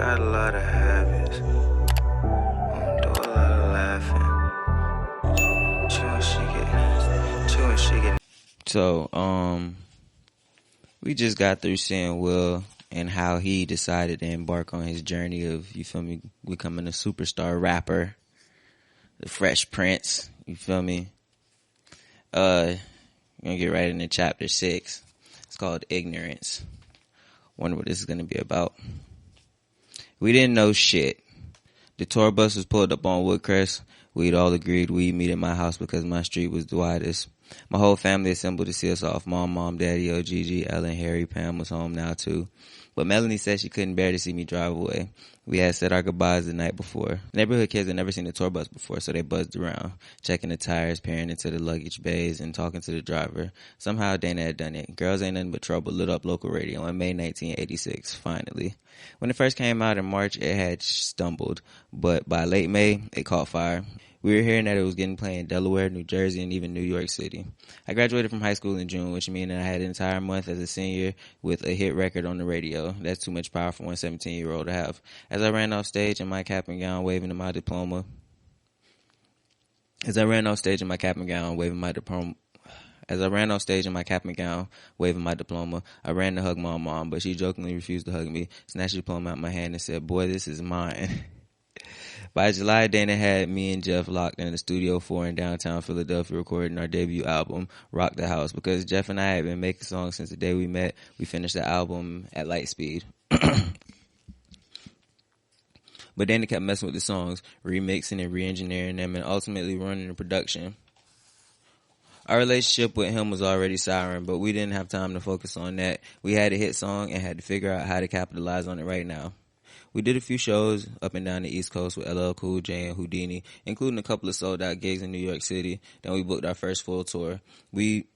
got a lot of habits. Do a lot of laughing. Chewing she get. So, we just got through seeing Will and how he decided to embark on his journey of, you feel me, becoming a superstar rapper, the Fresh Prince, you feel me? We're gonna get right into chapter 6. It's called Ignorance. Wonder what this is gonna be about. We didn't know shit. The tour bus was pulled up on Woodcrest. We'd all agreed we'd meet at my house because my street was the widest. My whole family assembled to see us off. Mom, Daddy, Gigi, Ellen, Harry, Pam was home now too. But Melanie said she couldn't bear to see me drive away. We had said our goodbyes the night before. Neighborhood kids had never seen a tour bus before, so they buzzed around, checking the tires, peering into the luggage bays, and talking to the driver. Somehow Dana had done it. Girls Ain't Nothing But Trouble lit up local radio in May 1986, finally. When it first came out in March, it had stumbled, but by late May, it caught fire. We were hearing that it was getting played in Delaware, New Jersey, and even New York City. I graduated from high school in June, which meant that I had an entire month as a senior with a hit record on the radio. That's too much power for one 17-year-old to have. As I ran off stage in my cap and gown, waving my diploma. As I ran off stage in my cap and gown, waving my diploma. I ran to hug my mom, but she jokingly refused to hug me, snatched the diploma out of my hand and said, "Boy, this is mine." By July, Dana had me and Jeff locked in the Studio 4 in downtown Philadelphia recording our debut album, Rock the House. Because Jeff and I had been making songs since the day we met, we finished the album at light speed. But Dana kept messing with the songs, remixing and re-engineering them, and ultimately running the production. Our relationship with him was already souring, but we didn't have time to focus on that. We had a hit song and had to figure out how to capitalize on it right now. We did a few shows up and down the East Coast with LL Cool J and Houdini, including a couple of sold-out gigs in New York City. Then we booked our first full tour. We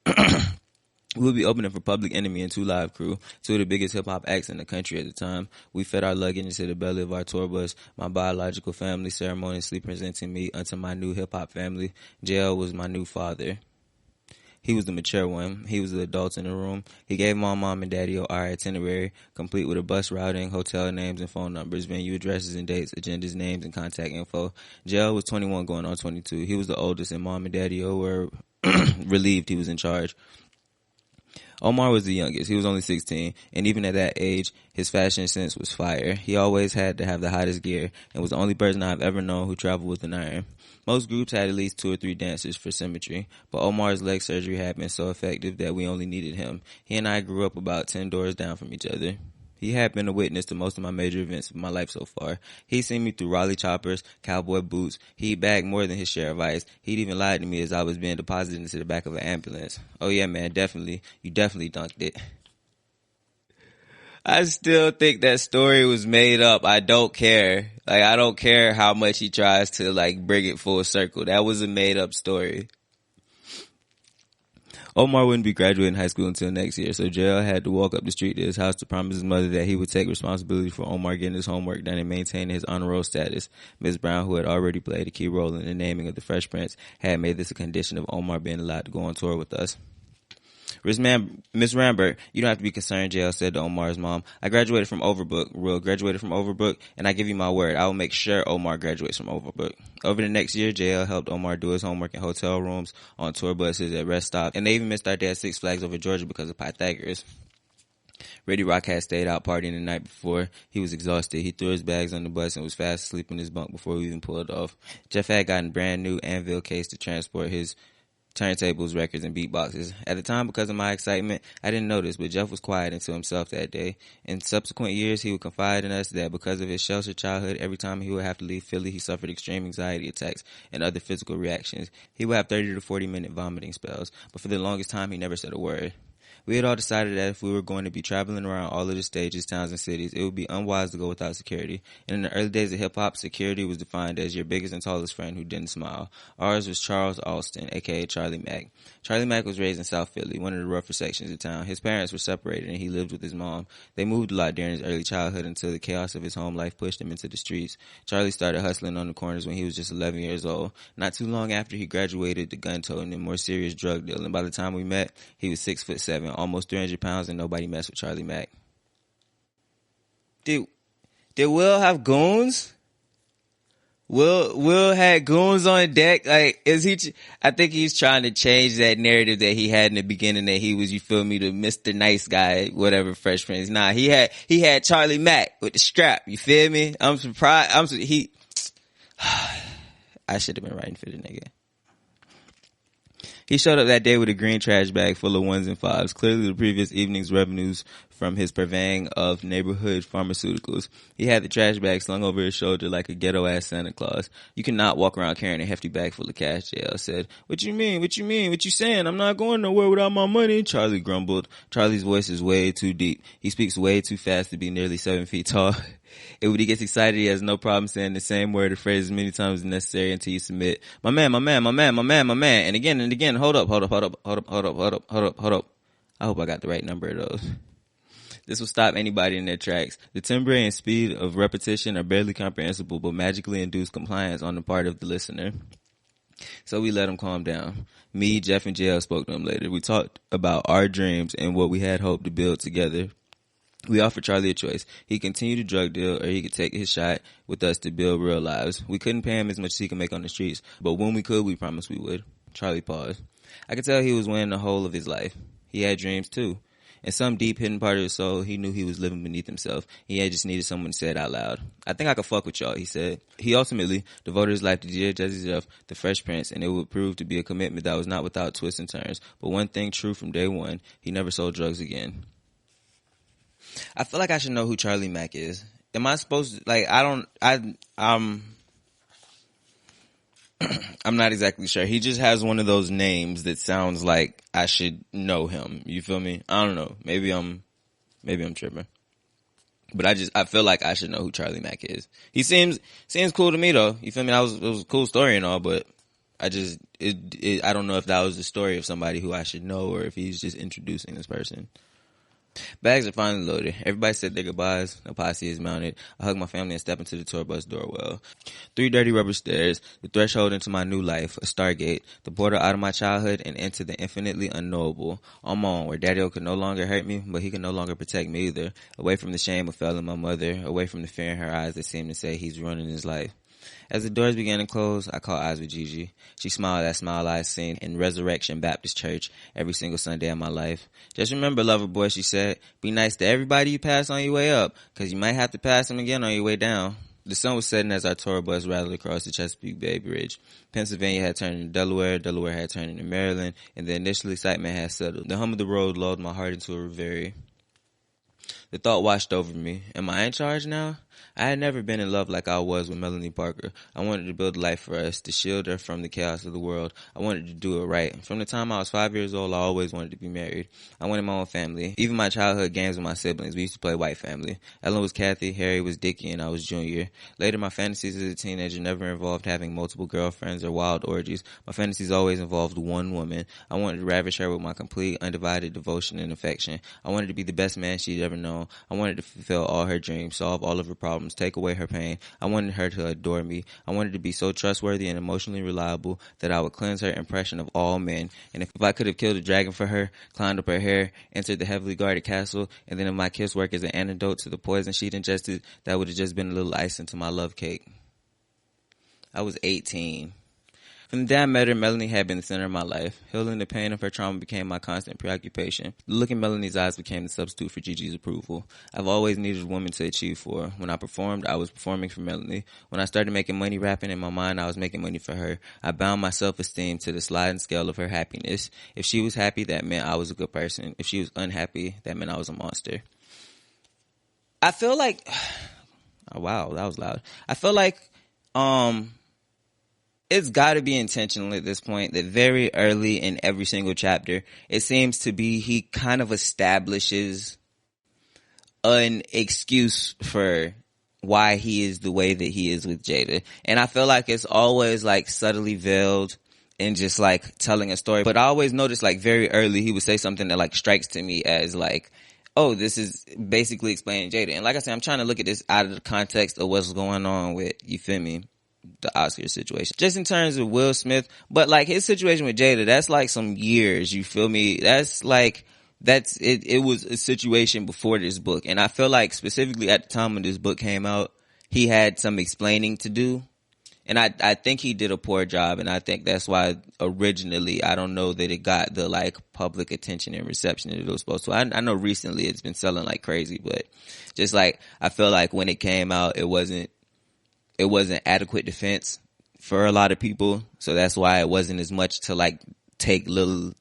will be opening for Public Enemy and 2 Live Crew, 2 of the biggest hip-hop acts in the country at the time. We fed our luggage into the belly of our tour bus, my biological family ceremoniously presenting me unto my new hip-hop family. JL was my new father. He was the mature one. He was the adult in the room. He gave my mom and daddy our itinerary, complete with a bus routing, hotel names and phone numbers, venue addresses and dates, agendas, names, and contact info. JL was 21 going on 22. He was the oldest, and mom and daddy were relieved he was in charge. Omar was the youngest. He was only 16, and even at that age, his fashion sense was fire. He always had to have the hottest gear, and was the only person I've ever known who traveled with an iron. Most groups had at least 2 or 3 dancers for symmetry, but Omar's leg surgery had been so effective that we only needed him. He and I grew up about 10 doors down from each other. He had been a witness to most of my major events of my life so far. He'd seen me through Raleigh choppers, cowboy boots. He'd bagged more than his share of ice. He'd even lied to me as I was being deposited into the back of an ambulance. Oh yeah, man, definitely. You definitely dunked it. I still think that story was made up. I don't care. I don't care how much he tries to, bring it full circle. That was a made up story. Omar wouldn't be graduating high school until next year, so JL had to walk up the street to his house to promise his mother that he would take responsibility for Omar getting his homework done and maintaining his honor roll status. Ms. Brown, who had already played a key role in the naming of the Fresh Prince, had made this a condition of Omar being allowed to go on tour with us. Miss Rambert, you don't have to be concerned, JL said to Omar's mom. I graduated from Overbrook. Will graduated from Overbrook, and I give you my word, I will make sure Omar graduates from Overbrook. Over the next year, JL helped Omar do his homework in hotel rooms, on tour buses, at rest stops, and they even missed our day at Six Flags over Georgia because of Pythagoras. Reddy Rock had stayed out partying the night before. He was exhausted. He threw his bags on the bus and was fast asleep in his bunk before we even pulled off. Jeff had gotten a brand new Anvil case to transport his turntables, records, and beatboxes. At the time, because of my excitement, I didn't notice, but Jeff was quiet until himself that day. In subsequent years, he would confide in us that because of his sheltered childhood, every time he would have to leave Philly, he suffered extreme anxiety attacks and other physical reactions. He would have 30 to 40-minute vomiting spells, but for the longest time, he never said a word. We had all decided that if we were going to be traveling around all of the stages, towns, and cities, it would be unwise to go without security. And in the early days of hip-hop, security was defined as your biggest and tallest friend who didn't smile. Ours was Charles Alston, a.k.a. Charlie Mack. Charlie Mack was raised in South Philly, one of the rougher sections of town. His parents were separated, and he lived with his mom. They moved a lot during his early childhood until the chaos of his home life pushed him into the streets. Charlie started hustling on the corners when he was just 11 years old. Not too long after, he graduated to gun-toting and more serious drug dealing. By the time we met, he was 6'7", almost 300 pounds, and nobody messed with Charlie Mack. Did Did Will have goons? Will had goons on deck. Like, I think he's trying to change that narrative that he had in the beginning, that he was, you feel me, the Mr. Nice Guy, whatever, Fresh Prince. Nah, he had Charlie Mack with the strap. You feel me? I'm surprised. I should have been writing for the nigga. He showed up that day with a green trash bag full of ones and fives. Clearly the previous evening's revenues from his purveying of neighborhood pharmaceuticals. He had the trash bag slung over his shoulder like a ghetto-ass Santa Claus. You cannot walk around carrying a hefty bag full of cash, JL said. What you mean? What you mean? What you saying? I'm not going nowhere without my money, Charlie grumbled. Charlie's voice is way too deep. He speaks way too fast to be nearly 7 feet tall. And when he gets excited, he has no problem saying the same word or phrase as many times as necessary until you submit. My man, my man, my man, my man, my man. And again, hold up. I hope I got the right number of those. This will stop anybody in their tracks. The timbre and speed of repetition are barely comprehensible, but magically induce compliance on the part of the listener. So we let him calm down. Me, Jeff, and JL spoke to him later. We talked about our dreams and what we had hoped to build together. We offered Charlie a choice. He could continue to drug deal, or he could take his shot with us to build real lives. We couldn't pay him as much as he could make on the streets, but when we could, we promised we would. Charlie paused. I could tell he was winning the whole of his life. He had dreams too. In some deep hidden part of his soul, he knew he was living beneath himself. He had just needed someone to say it out loud. I think I could fuck with y'all, he said. He ultimately devoted his life to Dear Jazzy Jeff, the Fresh Prince, and it would prove to be a commitment that was not without twists and turns. But one thing true from day one, he never sold drugs again. I feel like I should know who Charlie Mack is. Am I supposed to, like, I'm not exactly sure. He just has one of those names that sounds like I should know him. You feel me? I don't know. Maybe I'm tripping. But I feel like I should know who Charlie Mack is. He seems cool to me though. You feel me? It was a cool story and all, but I don't know if that was the story of somebody who I should know or if he's just introducing this person. Bags are finally loaded. Everybody said their goodbyes. The posse is mounted. I hug my family and step into the tour bus doorwell. 3 dirty rubber stairs, the threshold into my new life, a stargate, the portal out of my childhood and into the infinitely unknowable. On my own, where Daddy-O could no longer hurt me, but he could no longer protect me either. Away from the shame of failing my mother, away from the fear in her eyes that seemed to say he's ruining his life. As the doors began to close, I caught eyes with Gigi. She smiled that smile I had seen in Resurrection Baptist Church every single Sunday of my life. Just remember, lover boy, she said, be nice to everybody you pass on your way up, because you might have to pass them again on your way down. The sun was setting as our tour bus rattled across the Chesapeake Bay Bridge. Pennsylvania had turned into Delaware, Delaware had turned into Maryland, and the initial excitement had settled. The hum of the road lulled my heart into a reverie. The thought washed over me. Am I in charge now? I had never been in love like I was with Melanie Parker. I wanted to build a life for us, to shield her from the chaos of the world. I wanted to do it right. From the time I was 5 years old, I always wanted to be married. I wanted my own family. Even my childhood games with my siblings, we used to play white family. Ellen was Kathy, Harry was Dickie, and I was Junior. Later, my fantasies as a teenager never involved having multiple girlfriends or wild orgies. My fantasies always involved one woman. I wanted to ravish her with my complete, undivided devotion and affection. I wanted to be the best man she'd ever known. I wanted to fulfill all her dreams, solve all of her problems, take away her pain. I wanted her to adore me. I wanted to be so trustworthy and emotionally reliable that I would cleanse her impression of all men. And if I could have killed a dragon for her, climbed up her hair, entered the heavily guarded castle, and then if my kiss worked as an antidote to the poison she'd ingested, that would have just been a little icing to my love cake. I was 18. From the day I met her, Melanie had been the center of my life. Healing the pain of her trauma became my constant preoccupation. The look in Melanie's eyes became the substitute for Gigi's approval. I've always needed a woman to achieve for. When I performed, I was performing for Melanie. When I started making money rapping, in my mind, I was making money for her. I bound my self-esteem to the sliding scale of her happiness. If she was happy, that meant I was a good person. If she was unhappy, that meant I was a monster. I feel like... Oh, wow, that was loud. I feel like... It's got to be intentional at this point that very early in every single chapter, it seems to be he kind of establishes an excuse for why he is the way that he is with Jada. And I feel like it's always like subtly veiled and just like telling a story. But I always notice like very early he would say something that like strikes to me as like, oh, this is basically explaining Jada. And like I said, I'm trying to look at this out of the context of what's going on with, you feel me, the Oscar situation. Just in terms of Will Smith, but like his situation with Jada, that's like some years, you feel me? That's like that's it. It was a situation before this book, and I feel like specifically at the time when this book came out, he had some explaining to do. And I think he did a poor job, and I think that's why originally I don't know that it got the like public attention and reception that it was supposed to. I know recently it's been selling like crazy, but just like I feel like when it came out, it wasn't adequate defense for a lot of people. So that's why it wasn't as much to like take little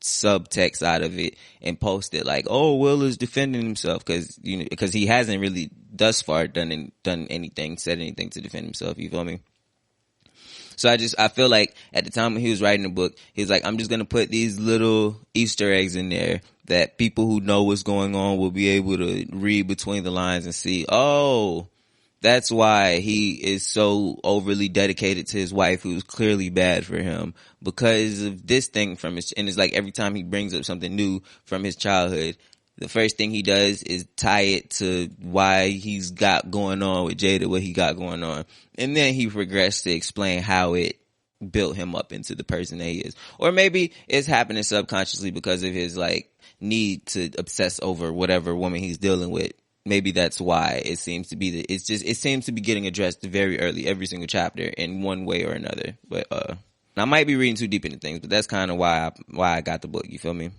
subtext out of it and post it like, oh, Will is defending himself, because he hasn't really thus far done anything, said anything to defend himself. You feel me? So I feel like at the time when he was writing the book, he was like, I'm just going to put these little Easter eggs in there that people who know what's going on will be able to read between the lines and see, oh, that's why he is so overly dedicated to his wife, who's clearly bad for him because of this thing from his, and it's like every time he brings up something new from his childhood, the first thing he does is tie it to why he's got going on with Jada, what he got going on. And then he regrets to explain how it built him up into the person that he is. Or maybe it's happening subconsciously because of his like need to obsess over whatever woman he's dealing with. Maybe that's why it seems to be it seems to be getting addressed very early, every single chapter in one way or another. But I might be reading too deep into things, but that's kind of why I got the book. You feel me?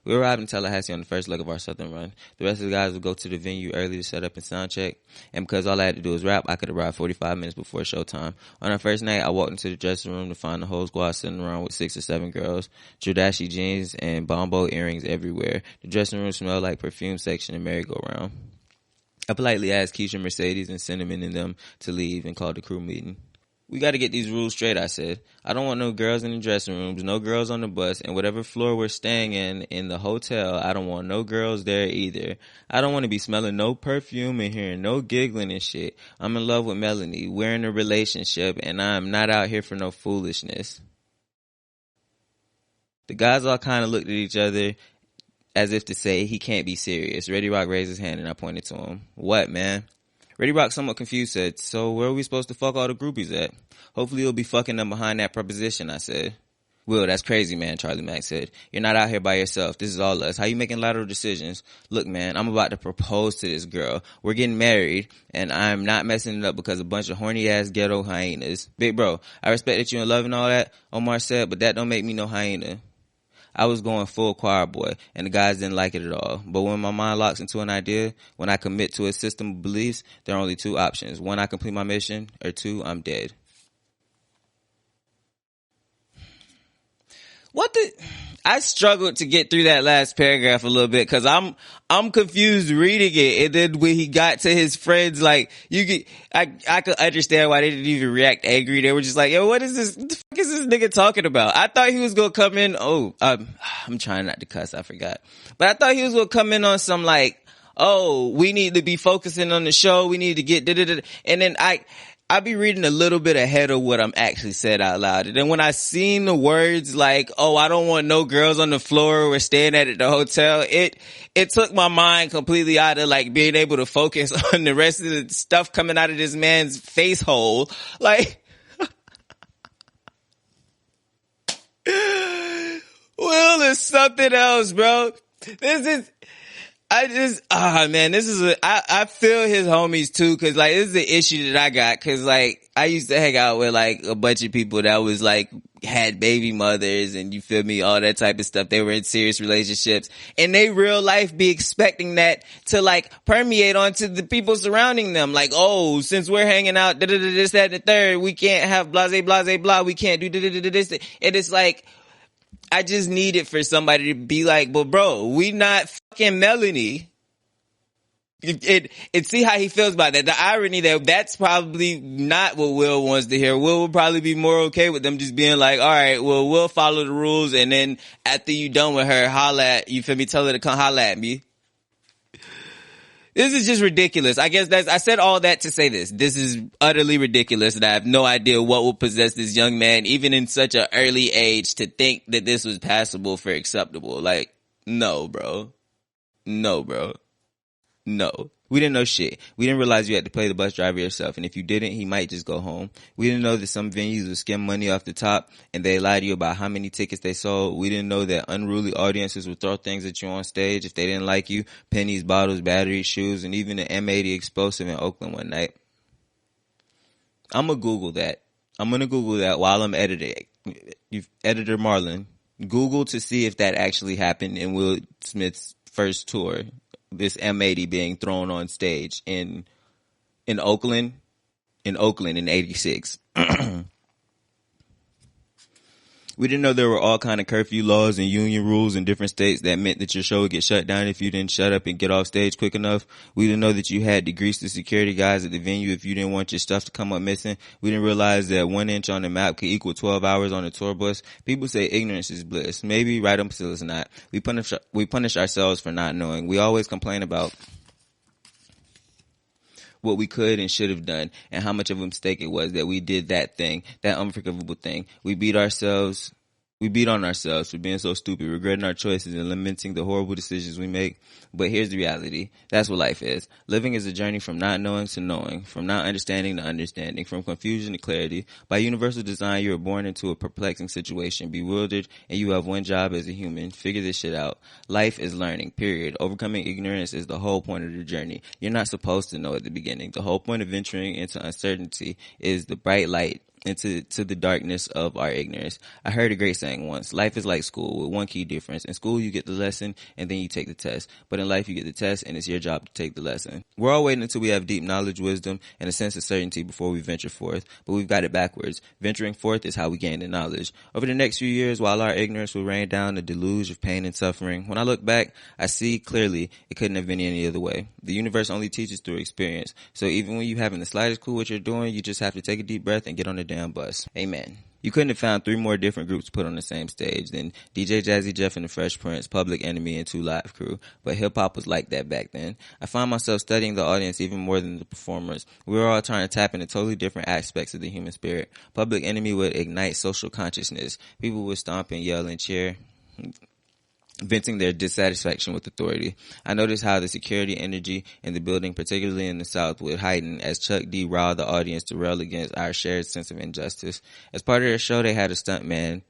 We arrived in Tallahassee on the first leg of our Southern run. The rest of the guys would go to the venue early to set up and sound check. And because all I had to do was rap, I could arrive 45 minutes before showtime. On our first night, I walked into the dressing room to find the whole squad sitting around with 6 or 7 girls. Jordashy jeans and Bombo earrings everywhere. The dressing room smelled like perfume section and merry-go-round. I politely asked Keisha, Mercedes, and Cinnamon and them to leave and called the crew meeting. We got to get these rules straight, I said. I don't want no girls in the dressing rooms, no girls on the bus, and whatever floor we're staying in the hotel, I don't want no girls there either. I don't want to be smelling no perfume and hearing no giggling and shit. I'm in love with Melanie. We're in a relationship, and I'm not out here for no foolishness. The guys all kind of looked at each other as if to say, he can't be serious. Ready Rock raised his hand, and I pointed to him. What, man? Ready Rock, somewhat confused, said, so where are we supposed to fuck all the groupies at? Hopefully you'll be fucking them behind that proposition, I said. Will, that's crazy, man, Charlie Mack said. You're not out here by yourself. This is all us. How you making lateral decisions? Look, man, I'm about to propose to this girl. We're getting married, and I'm not messing it up because a bunch of horny-ass ghetto hyenas. Big bro, I respect that you're in love and all that, Omar said, but that don't make me no hyena. I was going full choir boy, and the guys didn't like it at all. But when my mind locks into an idea, when I commit to a system of beliefs, there are only 2 options. 1, I complete my mission, or 2, I'm dead. I struggled to get through that last paragraph a little bit because I'm confused reading it. And then when he got to his friends, like I could understand why they didn't even react angry. They were just like, yo, what is this? What the fuck is this nigga talking about? I thought he was going to come in. I'm trying not to cuss. I forgot. But I thought he was going to come in on some like, oh, we need to be focusing on the show. We need to get da-da-da. And then I be reading a little bit ahead of what I'm actually said out loud. And then when I seen the words like, oh, I don't want no girls on the floor, we're staying at the hotel, it took my mind completely out of like being able to focus on the rest of the stuff coming out of this man's face hole. Like, Will is something else, bro. I feel his homies too, cause like, this is the issue that I got, cause like, I used to hang out with like a bunch of people that was like, had baby mothers and you feel me, all that type of stuff. They were in serious relationships and they real life be expecting that to like permeate onto the people surrounding them. Like, oh, since we're hanging out, this, that, and the third, we can't have blase, blah, we can't do this. And it's like, I just need it for somebody to be like, but bro, we not fucking Melanie. And see how he feels about that. The irony that's probably not what Will wants to hear. Will would probably be more okay with them just being like, all right, well, we'll follow the rules. And then after you done with her, you feel me? Tell her to come holla at me. This is just ridiculous. I guess I said all that to say this. This is utterly ridiculous, and I have no idea what will possess this young man, even in such an early age, to think that this was passable for acceptable. Like, no, bro. No, bro. No. We didn't know shit. We didn't realize you had to pay the bus driver yourself, and if you didn't, he might just go home. We didn't know that some venues would skim money off the top, and they lie to you about how many tickets they sold. We didn't know that unruly audiences would throw things at you on stage if they didn't like you. Pennies, bottles, batteries, shoes, and even an M80 explosive in Oakland one night. I'm gonna Google that. I'm gonna Google that while I'm editing. Editor Marlon, Google to see if that actually happened in Will Smith's first tour. This M80 being thrown on stage in Oakland in 86. We didn't know there were all kind of curfew laws and union rules in different states that meant that your show would get shut down if you didn't shut up and get off stage quick enough. We didn't know that you had to grease the security guys at the venue if you didn't want your stuff to come up missing. We didn't realize that 1 inch on the map could equal 12 hours on a tour bus. People say ignorance is bliss. Maybe right up until it's not. We punish ourselves for not knowing. We always complain about what we could and should have done and how much of a mistake it was that we did that thing, that unforgivable thing. We beat on ourselves for being so stupid, regretting our choices and lamenting the horrible decisions we make. But here's the reality. That's what life is. Living is a journey from not knowing to knowing, from not understanding to understanding, from confusion to clarity. By universal design, you were born into a perplexing situation, bewildered, and you have one job as a human: figure this shit out. Life is learning, period. Overcoming ignorance is the whole point of the journey. You're not supposed to know at the beginning. The whole point of venturing into uncertainty is the bright light into the darkness of our ignorance. I heard a great saying once: life is like school with one key difference. In school, you get the lesson and then you take the test. But in life, you get the test and it's your job to take the lesson. We're all waiting until we have deep knowledge, wisdom, and a sense of certainty before we venture forth. But we've got it backwards. Venturing forth is how we gain the knowledge. Over the next few years, while our ignorance will rain down a deluge of pain and suffering, when I look back, I see clearly it couldn't have been any other way. The universe only teaches through experience. So even when you haven't the slightest clue what you're doing, you just have to take a deep breath and get on the damn bus. Amen. You couldn't have found 3 more different groups put on the same stage than DJ Jazzy Jeff and the Fresh Prince, Public Enemy, and 2 Live Crew. But hip-hop was like that back then. I find myself studying the audience even more than the performers. We were all trying to tap into totally different aspects of the human spirit. Public Enemy would ignite social consciousness. People would stomp and yell and cheer, venting their dissatisfaction with authority. I noticed how the security energy in the building, particularly in the South, would heighten as Chuck D riled the audience to rail against our shared sense of injustice. As part of their show, they had a stuntman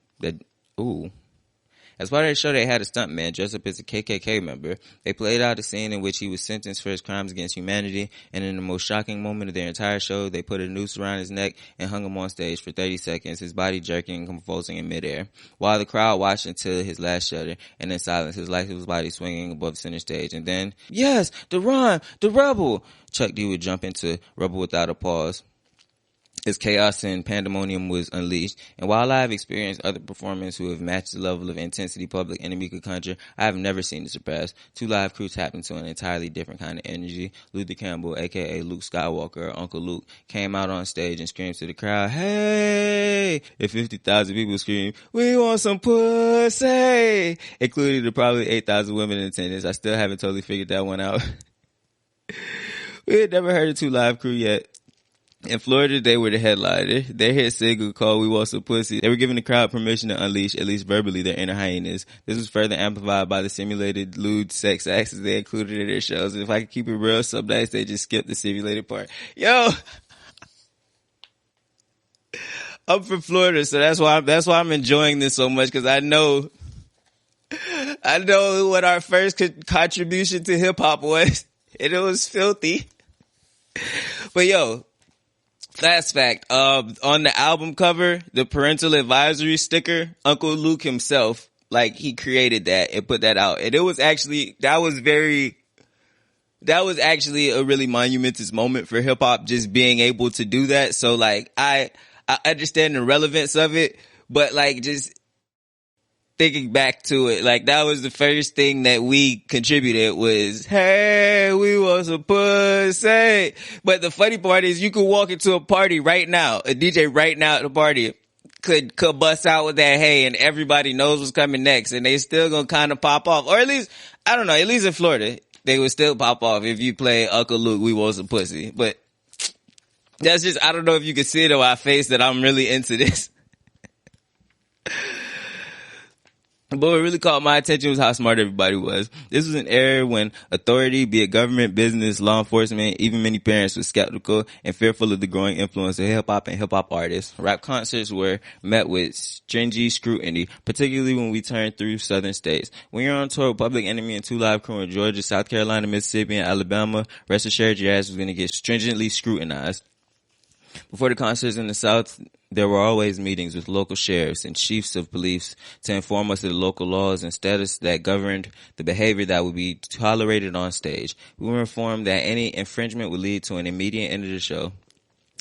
dressed up as a KKK member. They played out a scene in which he was sentenced for his crimes against humanity, and in the most shocking moment of their entire show, they put a noose around his neck and hung him on stage for 30 seconds, his body jerking and convulsing in midair, while the crowd watched until his last shudder, and in silence, his lifeless body swinging above center stage. And then, yes, the rhyme, the rebel! Chuck D would jump into Rebel without a pause as chaos and pandemonium was unleashed. And while I have experienced other performers who have matched the level of intensity Public Enemy could conjure, I have never seen it surpassed. 2 Live Crew tapped into an entirely different kind of energy. Luther Campbell, aka Luke Skywalker, Uncle Luke, came out on stage and screamed to the crowd, "Hey!" And 50,000 people screamed, "We want some pussy!" Including the probably 8,000 women in attendance. I still haven't totally figured that one out. We had never heard of 2 Live Crew yet. In Florida, they were the headliner. Their hit single called "We Want Some Pussy." They were giving the crowd permission to unleash, at least verbally, their inner hyenas. This was further amplified by the simulated lewd sex acts they included in their shows. If I could keep it real, some nights they just skipped the simulated part. Yo! I'm from Florida, so that's why I'm enjoying this so much, because I know what our first contribution to hip hop was, and it was filthy. But yo, last fact, on the album cover, the parental advisory sticker, Uncle Luke himself, like, he created that and put that out. And that was actually a really monumentous moment for hip hop, just being able to do that. So like, I understand the relevance of it, but like, just thinking back to it, like, that was the first thing that we contributed was, "Hey, we want some pussy." But the funny part is, you could walk into a party right now, a DJ right now at the party could bust out with that "hey," and everybody knows what's coming next, and they still gonna kind of pop off. Or at least, I don't know, at least in Florida, they would still pop off if you play Uncle Luke, "We Want Some Pussy." But that's just, I don't know if you can see it on my face that I'm really into this. But what really caught my attention was how smart everybody was. This was an era when authority, be it government, business, law enforcement, even many parents were skeptical and fearful of the growing influence of hip-hop and hip-hop artists. Rap concerts were met with stringent scrutiny, particularly when we turned through southern states. When you're on tour with Public Enemy and Two Live Crew in Georgia, South Carolina, Mississippi, and Alabama, rest assured your ass was going to get stringently scrutinized. Before the concerts in the South, there were always meetings with local sheriffs and chiefs of police to inform us of the local laws and status that governed the behavior that would be tolerated on stage. We were informed that any infringement would lead to an immediate end of the show,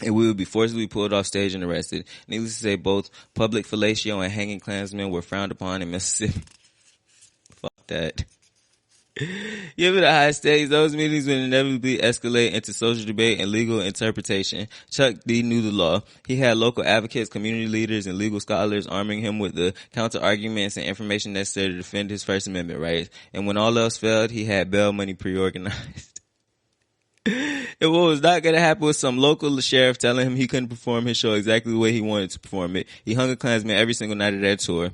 and we would be forcibly pulled off stage and arrested. Needless to say, both public fellatio and hanging Klansmen were frowned upon in Mississippi. Fuck that. Given the high stakes, those meetings would inevitably escalate into social debate and legal interpretation. Chuck D knew the law. He had local advocates, community leaders, and legal scholars arming him with the counter-arguments and information necessary to defend his First Amendment rights. And when all else failed, he had bail money pre-organized. And what was not going to happen was some local sheriff telling him he couldn't perform his show exactly the way he wanted to perform it. He hung a Klansman every single night of that tour.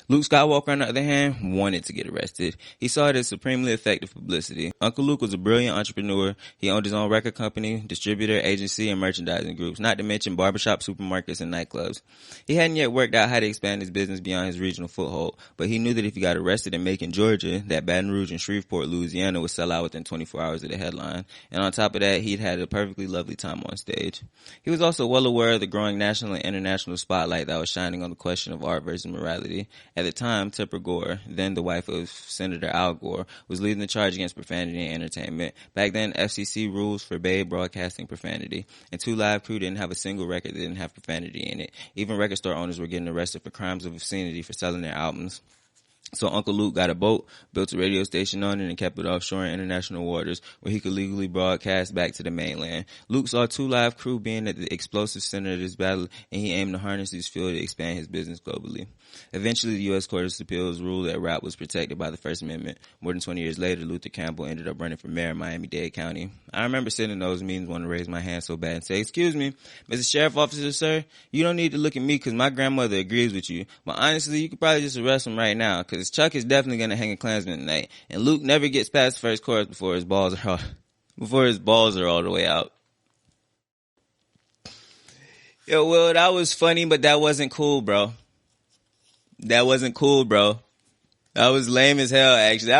Luke Skywalker, on the other hand, wanted to get arrested. He saw it as supremely effective publicity. Uncle Luke was a brilliant entrepreneur. He owned his own record company, distributor, agency, and merchandising groups, not to mention barbershop, supermarkets, and nightclubs. He hadn't yet worked out how to expand his business beyond his regional foothold, but he knew that if he got arrested in Macon, Georgia, that Baton Rouge and Shreveport, Louisiana would sell out within 24 hours of the headline. And on top of that, he'd had a perfectly lovely time on stage. He was also well aware of the growing national and international spotlight that was shining on the question of art versus morality. At the time, Tipper Gore, then the wife of Senator Al Gore, was leading the charge against profanity in entertainment. Back then, FCC rules forbade broadcasting profanity, and Two Live Crew didn't have a single record that didn't have profanity in it. Even record store owners were getting arrested for crimes of obscenity for selling their albums. So Uncle Luke got a boat, built a radio station on it, and kept it offshore in international waters where he could legally broadcast back to the mainland. Luke saw Two Live Crew being at the explosive center of this battle, and he aimed to harness this fuel to expand his business globally. Eventually, the U.S. Court of Appeals ruled that rap was protected by the First Amendment. More than 20 years later, Luther Campbell ended up running for mayor in Miami-Dade County. I remember sitting in those meetings wanting to raise my hand so bad and say, "Excuse me, Mr. Sheriff Officer, sir, you don't need to look at me because my grandmother agrees with you. But honestly, you could probably just arrest him right now because Chuck is definitely going to hang a Klansman tonight. And Luke never gets past the first chorus before his balls are all the way out." Yo, Will, that was funny, but that wasn't cool, bro. That wasn't cool, bro. That was lame as hell, actually.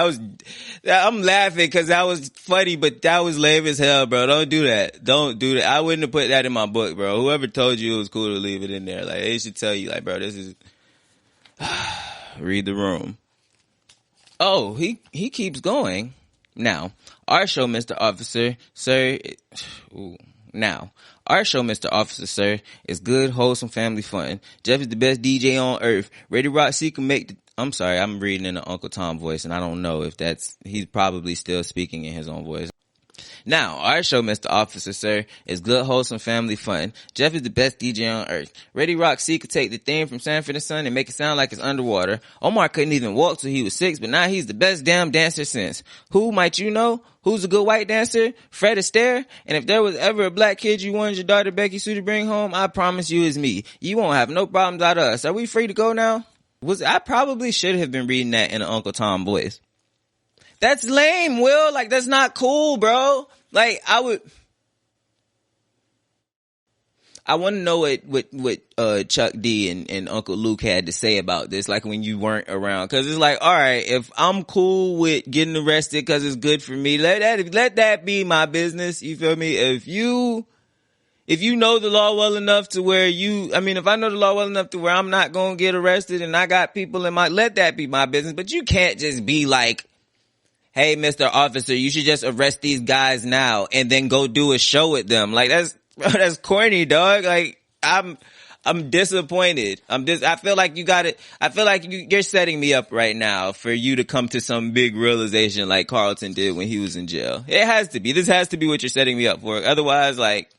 I'm laughing because that was funny, but that was lame as hell, bro. Don't do that. Don't do that. I wouldn't have put that in my book, bro. Whoever told you it was cool to leave it in there, like, they should tell you, like, bro, this is, read the room. Oh, he keeps going. Now, our show, Mr. Officer, sir, is good, wholesome family fun. Jeff is the best DJ on earth. Ready Rock C can make the, I'm sorry, I'm reading in the Uncle Tom voice, and I don't know if he's probably still speaking in his own voice. Now, our show, Mr. Officer, sir, is good, wholesome family fun. Jeff is the best DJ on earth. Ready Rock C could take the theme from Sanford and Son and make it sound like it's underwater. Omar couldn't even walk till he was 6, but now he's the best damn dancer since. Who might you know? Who's a good white dancer? Fred Astaire? And if there was ever a black kid you wanted your daughter Becky Sue to bring home, I promise you it's me. You won't have no problems out of us. Are we free to go now? I probably should have been reading that in an Uncle Tom voice. That's lame, Will. Like, that's not cool, bro. Like, I want to know what Chuck D and Uncle Luke had to say about this, like, when you weren't around. Cause it's like, all right, if I'm cool with getting arrested cause it's good for me, let that be my business. You feel me? If you know the law well enough to where if I know the law well enough to where I'm not gonna get arrested and I got people let that be my business. But you can't just be like, "Hey, Mr. Officer, you should just arrest these guys now and then go do a show with them." Like, that's corny, dog. Like, I'm disappointed. I feel like you're setting me up right now for you to come to some big realization like Carlton did when he was in jail. It has to be. This has to be what you're setting me up for. Otherwise, like,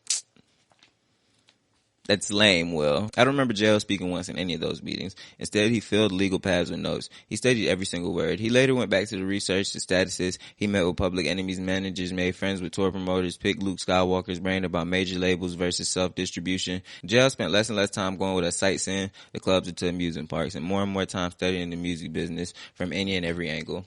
That's lame, Will. I don't remember JL speaking once in any of those meetings. Instead, he filled legal paths with notes. He studied every single word. He later went back to the research, the statuses. He met with Public Enemy's managers, made friends with tour promoters, picked Luke Skywalker's brain about major labels versus self-distribution. JL spent less and less time going with us sightseeing the clubs and to amusement parks, and more time studying the music business from any and every angle.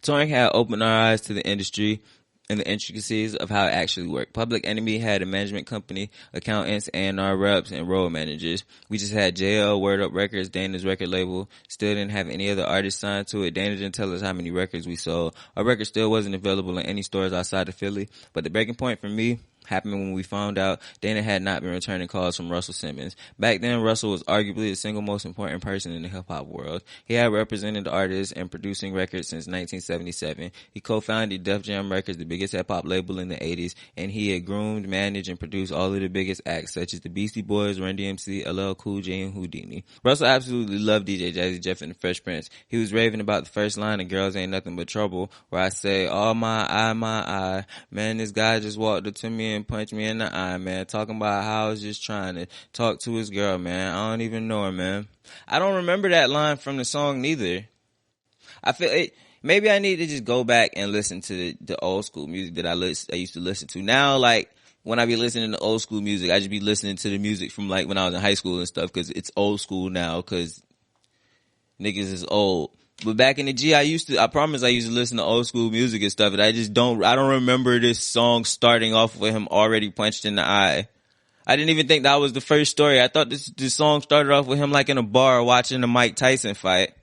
Touring had opened our eyes to the industry and the intricacies of how it actually worked. Public Enemy had a management company, accountants, A&R reps, and road managers. We just had JL, Word Up Records, Dana's record label. Still didn't have any other artists signed to it. Dana didn't tell us how many records we sold. Our record still wasn't available in any stores outside of Philly. But the breaking point for me happened when we found out Dana had not been returning calls from Russell Simmons. Back then, Russell was arguably the single most important person in the hip-hop world. He had represented artists and producing records since 1977. He co-founded Def Jam Records, the biggest hip-hop label in the 80s, and he had groomed, managed, and produced all of the biggest acts, such as the Beastie Boys, Run DMC, LL Cool J, and Houdini. Russell absolutely loved DJ Jazzy Jeff and the Fresh Prince. He was raving about the first line of Girls Ain't Nothing But Trouble, where I say, oh my eye, man, this guy just walked up to me and punched me in the eye, man, talking about how I was just trying to talk to his girl, man. I don't even know her, man. I don't remember that line from the song neither. I feel it, maybe I need to just go back and listen to the old school music that I used to listen to. Now, like, when I be listening to old school music, I just be listening to the music from like when I was in high school and stuff, cause it's old school now, cause niggas is old. But back in the G, I promise I used to listen to old school music and stuff, and I don't remember this song starting off with him already punched in the eye. I didn't even think that was the first story. I thought this song started off with him like in a bar watching the Mike Tyson fight.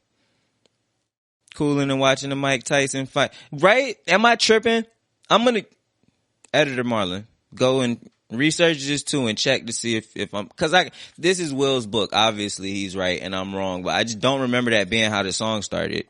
Cooling and watching the Mike Tyson fight. Right? Am I tripping? I'm gonna, Editor Marlon, go and research this too and check to see if I'm, cause this is Will's book. Obviously he's right and I'm wrong, but I just don't remember that being how the song started.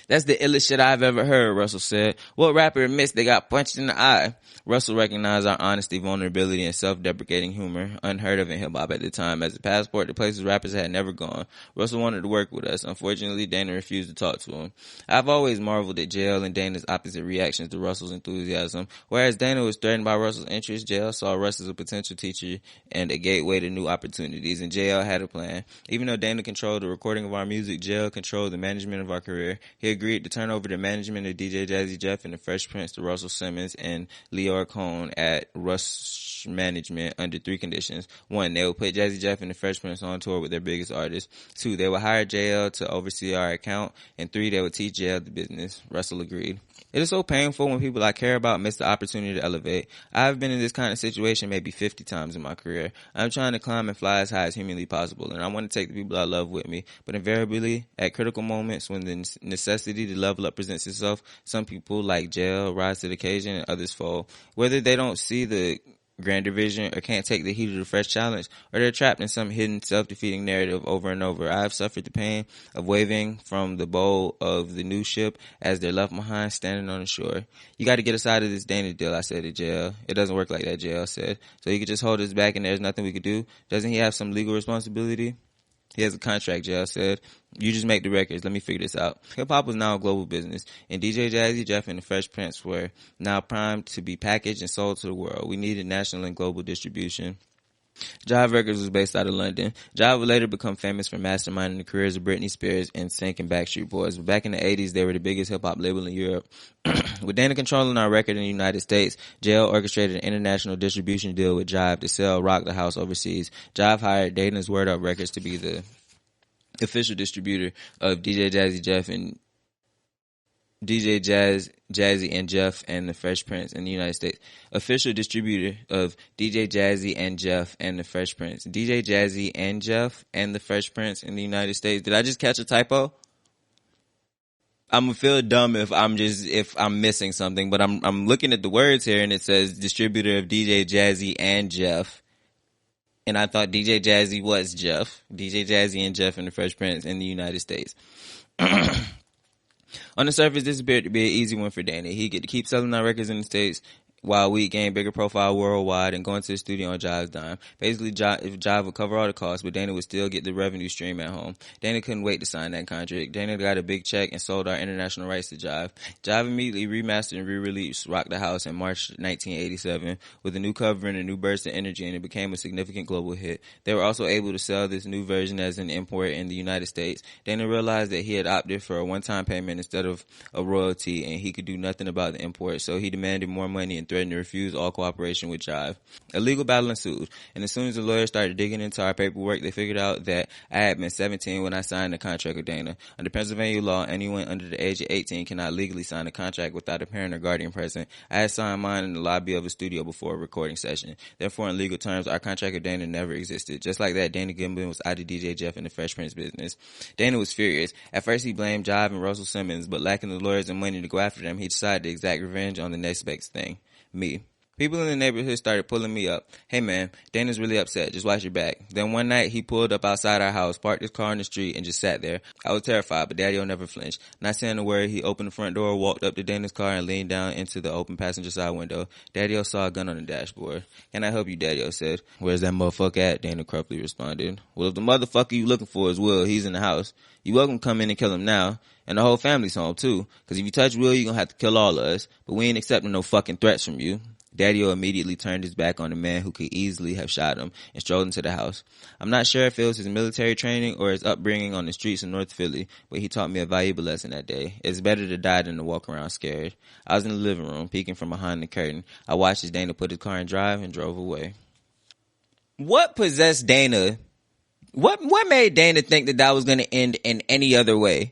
That's the illest shit I've ever heard, Russell said. What rapper admits they got punched in the eye? Russell recognized our honesty, vulnerability, and self-deprecating humor, unheard of in hip-hop at the time, as a passport to places rappers had never gone. Russell wanted to work with us. Unfortunately, Dana refused to talk to him. I've always marveled at JL and Dana's opposite reactions to Russell's enthusiasm. Whereas Dana was threatened by Russell's interest, JL saw Russ as a potential teacher and a gateway to new opportunities, and JL had a plan. Even though Dana controlled the recording of our music, JL controlled the management of our career. He agreed to turn over the management of DJ Jazzy Jeff and the Fresh Prince to Russell Simmons and Leor Cohn at Rush Management under 3 conditions. 1, they would put Jazzy Jeff and the Fresh Prince on tour with their biggest artists. 2, they would hire JL to oversee our account. And 3, they would teach JL the business. Russell agreed. It is so painful when people I care about miss the opportunity to elevate. I've been in this kind of situation maybe 50 times in my career. I'm trying to climb and fly as high as humanly possible, and I want to take the people I love with me. But invariably, at critical moments when the necessity to level up presents itself, some people like JL rise to the occasion and others fall. Whether they don't see the grander vision or can't take the heat of the fresh challenge, or they're trapped in some hidden self-defeating narrative over and over. I have suffered the pain of waving from the bow of the new ship as they're left behind standing on the shore. You got to get us out of this Dana deal, I said to JL. It doesn't work like that, JL said. So he could just hold us back and there's nothing we could do? Doesn't he have some legal responsibility? He has a contract, JL said. You just make the records. Let me figure this out. Hip-hop was now a global business, and DJ Jazzy Jeff and the Fresh Prince were now primed to be packaged and sold to the world. We needed national and global distribution. Jive Records was based out of London. Jive would later become famous for masterminding the careers of Britney Spears, NSYNC, and Backstreet Boys. But back in the 80s, they were the biggest hip-hop label in Europe. With Dana controlling our record in the United States, JL orchestrated an international distribution deal with Jive to sell Rock the House overseas. Jive hired Dana's Word Up Records to be the official distributor of DJ Jazzy Jeff and Jazzy and Jeff and the Fresh Prince in the United States. Official distributor of DJ Jazzy and Jeff and the Fresh Prince. DJ Jazzy and Jeff and the Fresh Prince in the United States. Did I just catch a typo? I'm gonna feel dumb if I'm missing something, but I'm looking at the words here and it says distributor of DJ Jazzy and Jeff. And I thought DJ Jazzy was Jeff. DJ Jazzy and Jeff and the Fresh Prince in the United States. On the surface, this appeared to be an easy one for Danny. He get to keep selling our records in the States while Weed gained bigger profile worldwide and going to the studio on Jive's dime. Basically, Jive would cover all the costs, but Dana would still get the revenue stream at home. Dana couldn't wait to sign that contract. Dana got a big check and sold our international rights to Jive. Jive immediately remastered and re-released Rock the House in March 1987 with a new cover and a new burst of energy, and it became a significant global hit. They were also able to sell this new version as an import in the United States. Dana realized that he had opted for a one-time payment instead of a royalty, and he could do nothing about the import, so he demanded more money and threatened to refuse all cooperation with Jive. A legal battle ensued, and as soon as the lawyers started digging into our paperwork, they figured out that I had been 17 when I signed the contract with Dana. Under Pennsylvania law, anyone under the age of 18 cannot legally sign a contract without a parent or guardian present. I had signed mine in the lobby of a studio before a recording session. Therefore, in legal terms, our contract with Dana never existed. Just like that, Dana Gimbin was out of DJ Jeff in the Fresh Prince business. Dana was furious. At first, he blamed Jive and Russell Simmons, but lacking the lawyers and money to go after them, he decided to exact revenge on the next best thing, me. People in the neighborhood started pulling me up. Hey man, Dana's really upset. Just watch your back. Then one night he pulled up outside our house, parked his car in the street, and just sat there. I was terrified, but Daddy-O never flinched. Not saying a word, he opened the front door, walked up to Dana's car, and leaned down into the open passenger side window. Daddy-O saw a gun on the dashboard. Can I help you, Daddy-O said. Where's that motherfucker at? Dana corruptly responded. Well, if the motherfucker you looking for is Will, he's in the house. You welcome to come in and kill him now. And the whole family's home too. Cause if you touch Will, you're gonna have to kill all of us. But we ain't accepting no fucking threats from you. Daddy-O immediately turned his back on the man who could easily have shot him and strolled into the house. I'm not sure if it was his military training or his upbringing on the streets of North Philly, but he taught me a valuable lesson that day. It's better to die than to walk around scared. I was in the living room, peeking from behind the curtain. I watched as Dana put his car in drive and drove away. What possessed Dana? What made Dana think that was going to end in any other way?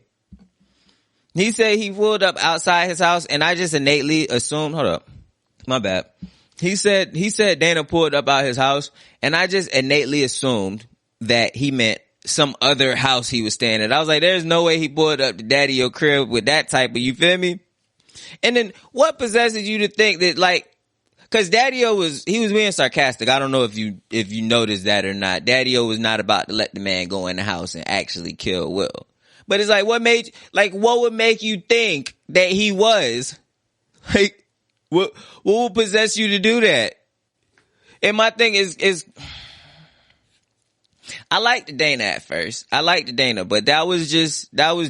He said he pulled up outside his house, and I just innately assumed, hold up. My bad. He said Dana pulled up out his house, and I just innately assumed that he meant some other house he was staying at. I was like, there's no way he pulled up to Daddy-O crib with that type of, you feel me? And then what possesses you to think that, like, cause Daddy-O was being sarcastic. I don't know if you noticed that or not. Daddy-O was not about to let the man go in the house and actually kill Will. But it's like, what would make you think that he was? Like, what would possess you to do that? And my thing is I liked Dana at first. I liked Dana, but that was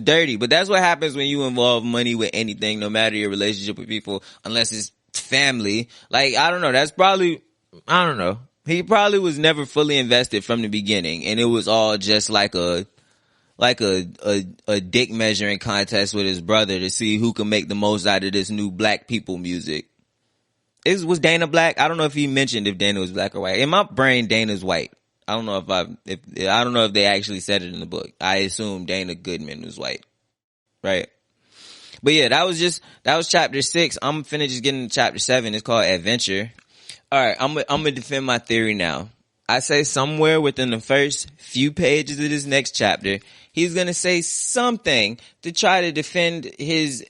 dirty. But that's what happens when you involve money with anything, no matter your relationship with people, unless it's family. Like, I don't know. He probably was never fully invested from the beginning, and it was all just like a dick measuring contest with his brother to see who can make the most out of this new black people music. Was Dana black? I don't know if he mentioned if Dana was black or white. In my brain, Dana's white. I don't know if they actually said it in the book. I assume Dana Goodman was white. Right? But yeah, that was chapter 6. I'm finna just get into chapter 7. It's called Adventure. Alright, I'm gonna defend my theory now. I say somewhere within the first few pages of this next chapter, he's gonna say something to try to defend his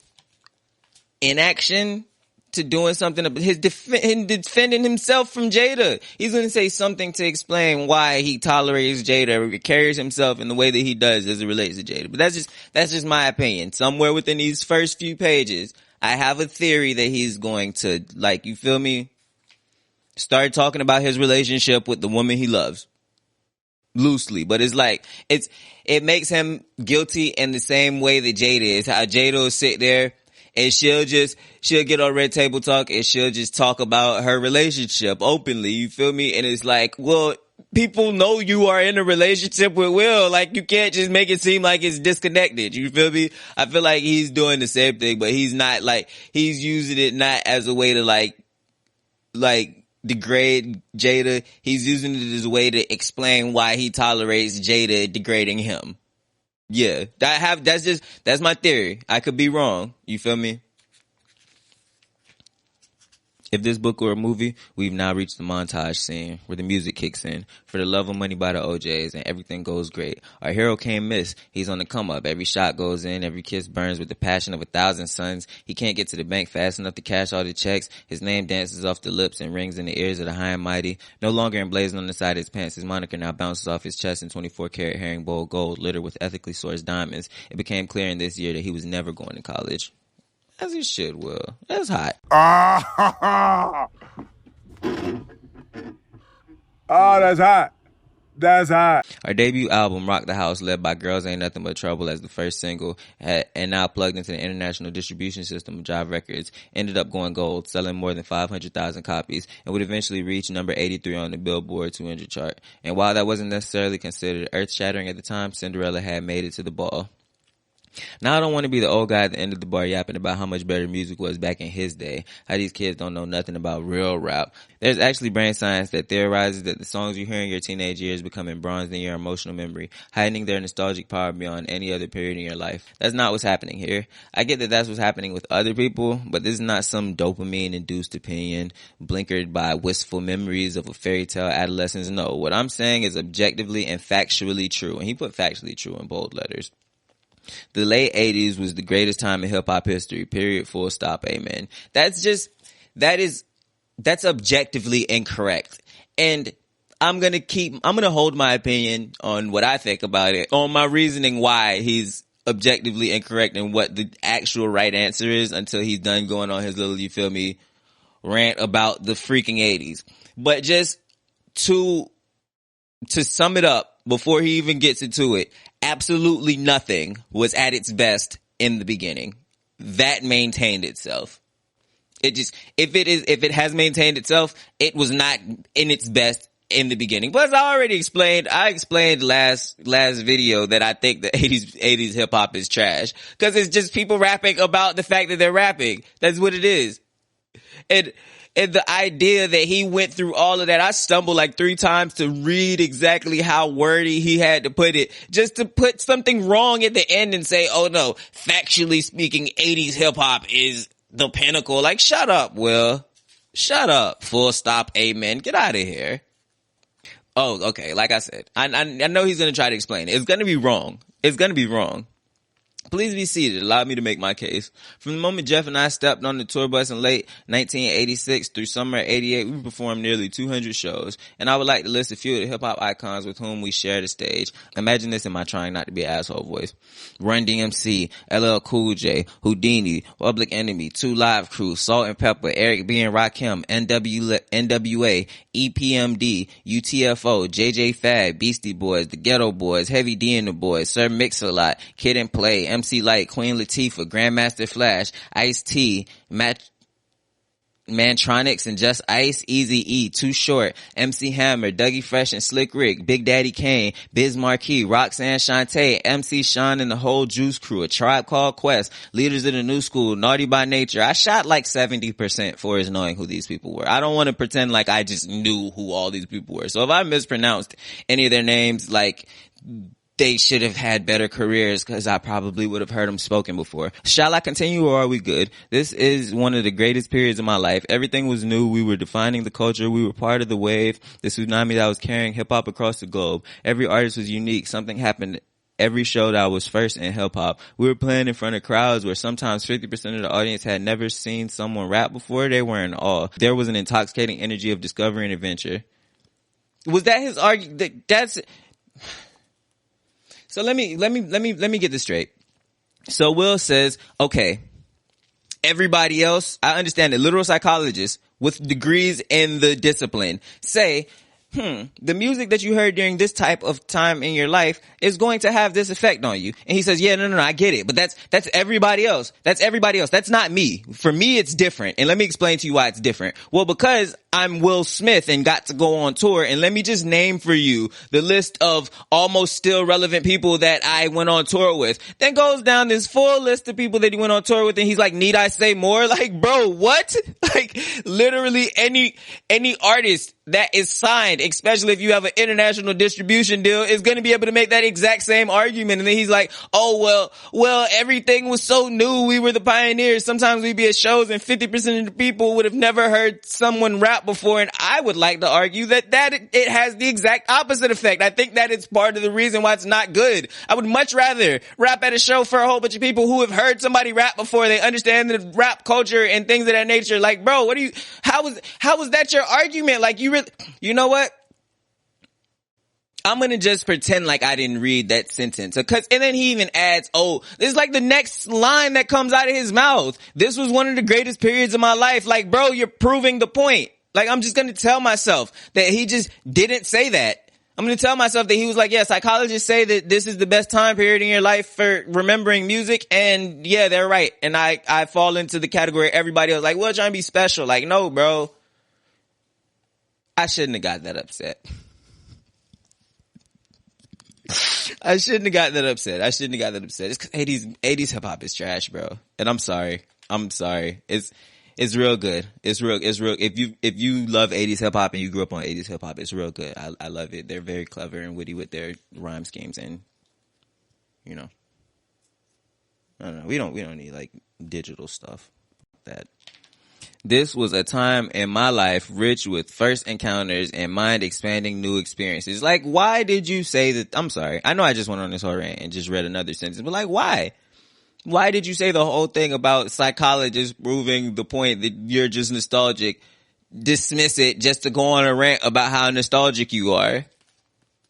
inaction to doing something, his defending himself from Jada. He's going to say something to explain why he tolerates Jada or carries himself in the way that he does as it relates to Jada. But that's just my opinion. Somewhere within these first few pages, I have a theory that he's going to, like, you feel me? Start talking about his relationship with the woman he loves. Loosely, but it's like, it makes him guilty in the same way that Jada is. How Jada will sit there and she'll get on Red Table Talk and she'll just talk about her relationship openly, you feel me? And it's like, well, people know you are in a relationship with Will. Like, you can't just make it seem like it's disconnected, you feel me? I feel like he's doing the same thing, but he's not, like, he's using it not as a way to like degrade Jada. He's using it as a way to explain why he tolerates Jada degrading him. Yeah, that's my theory. I could be wrong. You feel me? If this book were a movie, we've now reached the montage scene where the music kicks in. For the Love of Money by the OJs, and everything goes great. Our hero can't miss. He's on the come up. Every shot goes in. Every kiss burns with the passion of 1,000 suns. He can't get to the bank fast enough to cash all the checks. His name dances off the lips and rings in the ears of the high and mighty. No longer emblazoned on the side of his pants, his moniker now bounces off his chest in 24-karat herringbone gold littered with ethically sourced diamonds. It became clear in this year that he was never going to college. As you should, Will. That's hot. Oh, that's hot. That's hot. Our debut album, Rock the House, led by Girls Ain't Nothing But Trouble as the first single, and now plugged into the international distribution system of Jive Records, ended up going gold, selling more than 500,000 copies, and would eventually reach number 83 on the Billboard 200 chart. And while that wasn't necessarily considered earth-shattering at the time, Cinderella had made it to the ball. Now, I don't want to be the old guy at the end of the bar yapping about how much better music was back in his day, how these kids don't know nothing about real rap. There's actually brain science that theorizes that the songs you hear in your teenage years become embronzed in your emotional memory, heightening their nostalgic power beyond any other period in your life. That's not what's happening here. I get that that's what's happening with other people, but this is not some dopamine-induced opinion, blinkered by wistful memories of a fairy tale adolescence. No, what I'm saying is objectively and factually true, and he put factually true in bold letters. The late 80s was the greatest time in hip-hop history, period, full stop, amen. That's objectively incorrect. And I'm gonna hold my opinion on what I think about it, on my reasoning why he's objectively incorrect and what the actual right answer is until he's done going on his little, you feel me, rant about the freaking 80s. But just to sum it up, before he even gets into it, absolutely nothing was at its best in the beginning. That maintained itself. If it has maintained itself, it was not in its best in the beginning. Plus, I explained last video that I think the 80s hip hop is trash. Cause it's just people rapping about the fact that they're rapping. That's what it is. And the idea that he went through all of that, I stumbled like 3 times to read exactly how wordy he had to put it, just to put something wrong at the end and say, oh no, factually speaking, 80s hip hop is the pinnacle. Like, shut up, Will. Shut up. Full stop. Amen. Get out of here. Oh, okay. Like I said, I know he's going to try to explain it. It's going to be wrong. It's going to be wrong. Please be seated. Allow me to make my case. From the moment Jeff and I stepped on the tour bus in late 1986 through summer 88, we performed nearly 200 shows. And I would like to list a few of the hip-hop icons with whom we shared a stage. Imagine this in my trying not to be an asshole voice. Run DMC, LL Cool J, Houdini, Public Enemy, 2 Live Crew, Salt and Pepper, Eric B. and Rakim, NWA, EPMD, UTFO, JJ Fad, Beastie Boys, The Ghetto Boys, Heavy D and the Boys, Sir Mix-a-Lot, Kid and Play, MC Light, Queen Latifah, Grandmaster Flash, Ice-T, Mantronics and Just Ice, Eazy-E, Too Short, MC Hammer, Dougie Fresh and Slick Rick, Big Daddy Kane, Biz Marquee, Roxanne Shante, MC Sean and the whole Juice Crew, A Tribe Called Quest, Leaders of the New School, Naughty by Nature. I shot like 70% for his knowing who these people were. I don't want to pretend like I just knew who all these people were. So if I mispronounced any of their names, like, they should have had better careers because I probably would have heard them spoken before. Shall I continue or are we good? This is one of the greatest periods of my life. Everything was new. We were defining the culture. We were part of the wave, the tsunami that was carrying hip hop across the globe. Every artist was unique. Something happened every show that was first in hip hop. We were playing in front of crowds where sometimes 50% of the audience had never seen someone rap before. They were in awe. There was an intoxicating energy of discovery and adventure. Was that his argument? That's... So let me get this straight. So Will says, okay, everybody else, I understand that literal psychologists with degrees in the discipline say, the music that you heard during this type of time in your life is going to have this effect on you. And he says, yeah, no, I get it. But that's everybody else. That's everybody else. That's not me. For me, it's different. And let me explain to you why it's different. Well, because I'm Will Smith and got to go on tour, and let me just name for you the list of almost still relevant people that I went on tour with. Then goes down this full list of people that he went on tour with, and he's like, need I say more? Like, bro, what? Like, literally any artist that is signed, especially if you have an international distribution deal, is going to be able to make that exact same argument. And then he's like, oh, well, everything was so new. We were the pioneers. Sometimes we'd be at shows and 50% of the people would have never heard someone rap before. And I would like to argue that it has the exact opposite effect. I think that it's part of the reason why it's not good. I would much rather rap at a show for a whole bunch of people who have heard somebody rap before. They understand the rap culture and things of that nature. Like, bro, how was that your argument? Like, you know what? I'm gonna just pretend like I didn't read that sentence. And then he even adds, this is like the next line that comes out of his mouth. This was one of the greatest periods of my life. Like, bro, you're proving the point. Like, I'm just gonna tell myself that he just didn't say that. I'm gonna tell myself that he was like, yeah, psychologists say that this is the best time period in your life for remembering music, and yeah, they're right. And I fall into the category everybody else like, well, trying to be special. Like, no, bro. I shouldn't have got that upset. I shouldn't have got that upset. It's 'cause 80s hip hop is trash, bro. And I'm sorry. It's real good. It's real. If you love 80s hip hop and you grew up on 80s hip hop, it's real good. I love it. They're very clever and witty with their rhyme schemes, and you know, I don't know. We don't need like digital stuff that. This was a time in my life rich with first encounters and mind-expanding new experiences. Like, why did you say that? I'm sorry. I know I just went on this whole rant and just read another sentence, but like, why? Why did you say the whole thing about psychologists proving the point that you're just nostalgic? Dismiss it just to go on a rant about how nostalgic you are.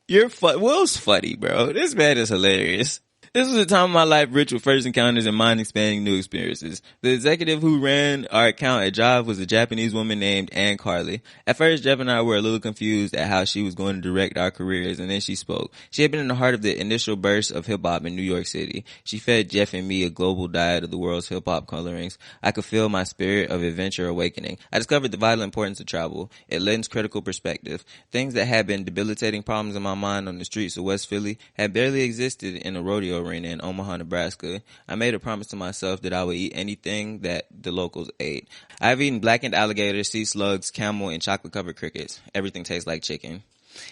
Will's funny, bro. This man is hilarious. This was a time of my life rich with first encounters and mind-expanding new experiences. The executive who ran our account at Jive was a Japanese woman named Ann Carly. At first, Jeff and I were a little confused at how she was going to direct our careers, and then she spoke. She had been in the heart of the initial burst of hip-hop in New York City. She fed Jeff and me a global diet of the world's hip-hop colorings. I could feel my spirit of adventure awakening. I discovered the vital importance of travel. It lends critical perspective. Things that had been debilitating problems in my mind on the streets of West Philly had barely existed in a rodeo arena in Omaha, Nebraska. I made a promise to myself that I would eat anything that the locals ate. I've eaten blackened alligator, sea slugs, camel, and chocolate-covered crickets. Everything tastes like chicken.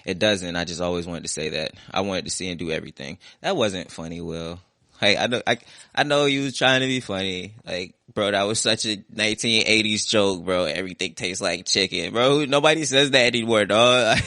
It doesn't. I just always wanted to say that. I wanted to see and do everything. That wasn't funny, Will. Hey, I know you was trying to be funny. Like, bro, that was such a 1980s joke, bro. Everything tastes like chicken, bro. Nobody says that anymore, dog.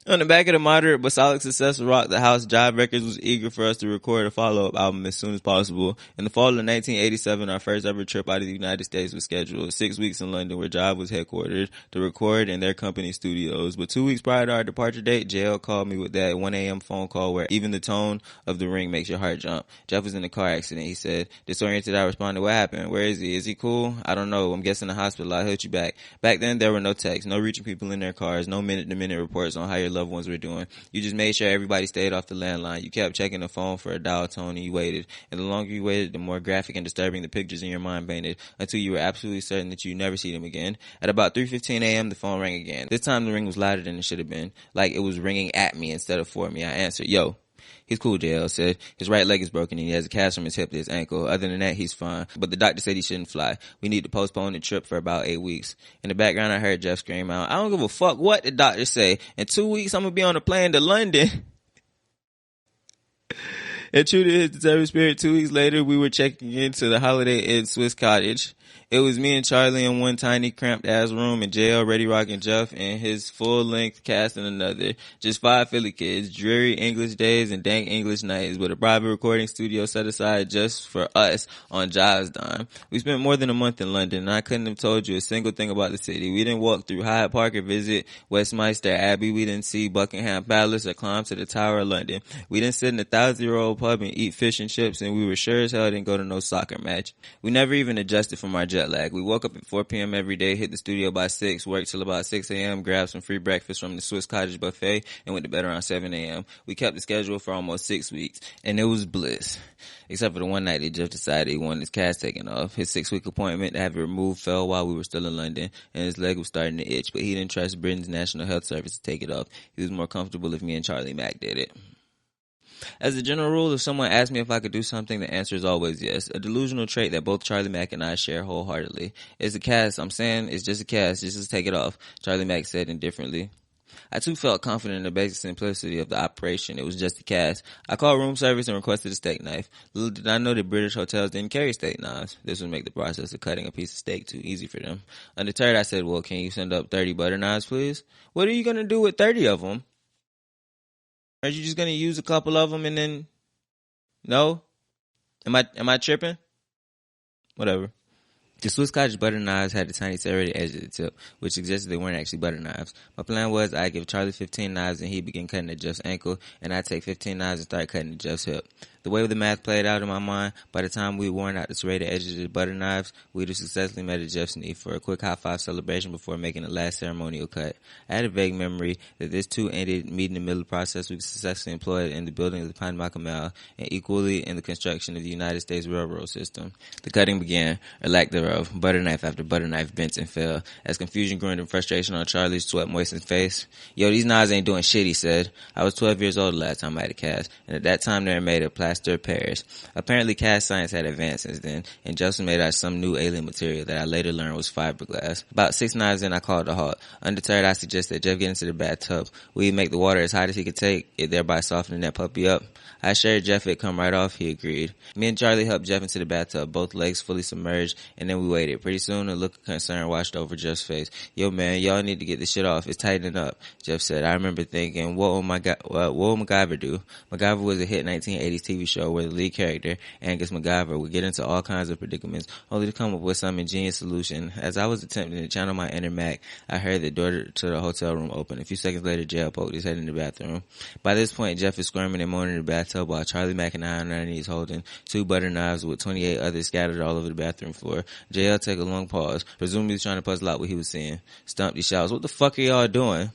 On the back of the moderate but solid success of Rock the House, Jive Records was eager for us to record a follow-up album as soon as possible. In the fall of 1987, our first ever trip out of the United States was scheduled. 6 weeks in London, where Jive was headquartered, to record in their company studios. But 2 weeks prior to our departure date, JL called me with that 1 a.m. phone call where even the tone of the ring makes your heart jump. Jeff was in a car accident, he said. Disoriented, I responded, what happened? Where is he? Is he cool? I don't know. I'm guessing the hospital. I'll hit you back. Back then, there were no texts, no reaching people in their cars, no minute-to-minute reports on how your loved ones were doing. You just made sure everybody stayed off the landline. You kept checking the phone for a dial tone and you waited. And the longer you waited, the more graphic and disturbing the pictures in your mind painted, until you were absolutely certain that you'd never see them again. At about 3:15 a.m., the phone rang again. This time the ring was louder than it should have been. Like it was ringing at me instead of for me. I answered, yo. He's cool, JL said. His right leg is broken and he has a cast from his hip to his ankle. Other than that, he's fine. But the doctor said he shouldn't fly. We need to postpone the trip for about 8 weeks. In the background, I heard Jeff scream out, I don't give a fuck what the doctor say. In 2 weeks, I'm gonna be on a plane to London. And true to his determined spirit, 2 weeks later, we were checking into the Holiday Inn Swiss Cottage. It was me and Charlie in one tiny cramped ass room, and JL, Ready Rock, and Jeff and his full length cast in another. Just 5 Philly kids, dreary English days and dank English nights, with a private recording studio set aside just for us on Jive's dime. We spent more than a month in London, and I couldn't have told you a single thing about the city. We didn't walk through Hyde Park or visit Westminster Abbey. We didn't see Buckingham Palace or climb to the Tower of London. We didn't sit in a 1,000-year-old pub and eat fish and chips, and we were sure as hell didn't go to no soccer match. We never even adjusted from our jet lag. We woke up at 4 p.m. every day, hit the studio by 6, worked till about 6 a.m., grabbed some free breakfast from the Swiss Cottage buffet, and went to bed around 7 a.m. We kept the schedule for almost 6 weeks, and it was bliss. Except for the one night that Jeff decided he wanted his cast taken off. His 6-week appointment to have it removed fell while we were still in London, and his leg was starting to itch, but he didn't trust Britain's National Health Service to take it off. He was more comfortable if me and Charlie Mack did it. As a general rule, if someone asks me if I could do something, the answer is always yes. A delusional trait that both Charlie Mack and I share wholeheartedly. It's a cast. I'm saying it's just a cast. Just take it off, Charlie Mack said indifferently. I too felt confident in the basic simplicity of the operation. It was just a cast. I called room service and requested a steak knife. Little did I know that British hotels didn't carry steak knives. This would make the process of cutting a piece of steak too easy for them. Undeterred, I said, well, can you send up 30 butter knives, please? What are you going to do with 30 of them? Are you just going to use a couple of them and then... No? Am I tripping? Whatever. The Swiss cottage butter knives had a tiny serrated edge at the tip, which suggested they weren't actually butter knives. My plan was I'd give Charlie 15 knives and he'd begin cutting at Jeff's ankle, and I'd take 15 knives and start cutting at Jeff's hip. The way the math played out in my mind, by the time we'd worn out the serrated edges of the butter knives, we'd have successfully met at Jeff's knee for a quick high-five celebration before making the last ceremonial cut. I had a vague memory that this too ended meeting the middle process we successfully employed in the building of the Panama Canal and equally in the construction of the United States railroad system. The cutting began, or lack thereof, butter knife after butter knife bent and fell. As confusion grew into frustration on Charlie's sweat-moistened face, "Yo, these knives ain't doing shit," he said. I was 12 years old the last time I had a cast, and at that time they were made of plaster of Paris. Apparently cast science had advanced since then, and just made out of some new alien material that I later learned was fiberglass. About 6 knives in, I called a halt. Undeterred, I suggested that Jeff get into the bathtub. We'd make the water as hot as he could take, it thereby softening that puppy up. I assured Jeff it'd come right off. He agreed. Me and Charlie helped Jeff into the bathtub, both legs fully submerged, and then we waited. Pretty soon, a look of concern washed over Jeff's face. "Yo, man, y'all need to get this shit off. It's tightening up," Jeff said. I remember thinking, what will MacGyver do? MacGyver was a hit 1980s TV show where the lead character, Angus MacGyver, would get into all kinds of predicaments, only to come up with some ingenious solution. As I was attempting to channel my inner Mac, I heard the door to the hotel room open. A few seconds later, Jeff poked his head in the bathroom. By this point, Jeff is squirming and moaning in the bathtub while Charlie Mack and I on our knees holding 2 butter knives with 28 others scattered all over the bathroom floor. JL took a long pause, presumably trying to puzzle out what he was seeing. Stumped, he shouts, "What the fuck are y'all doing?"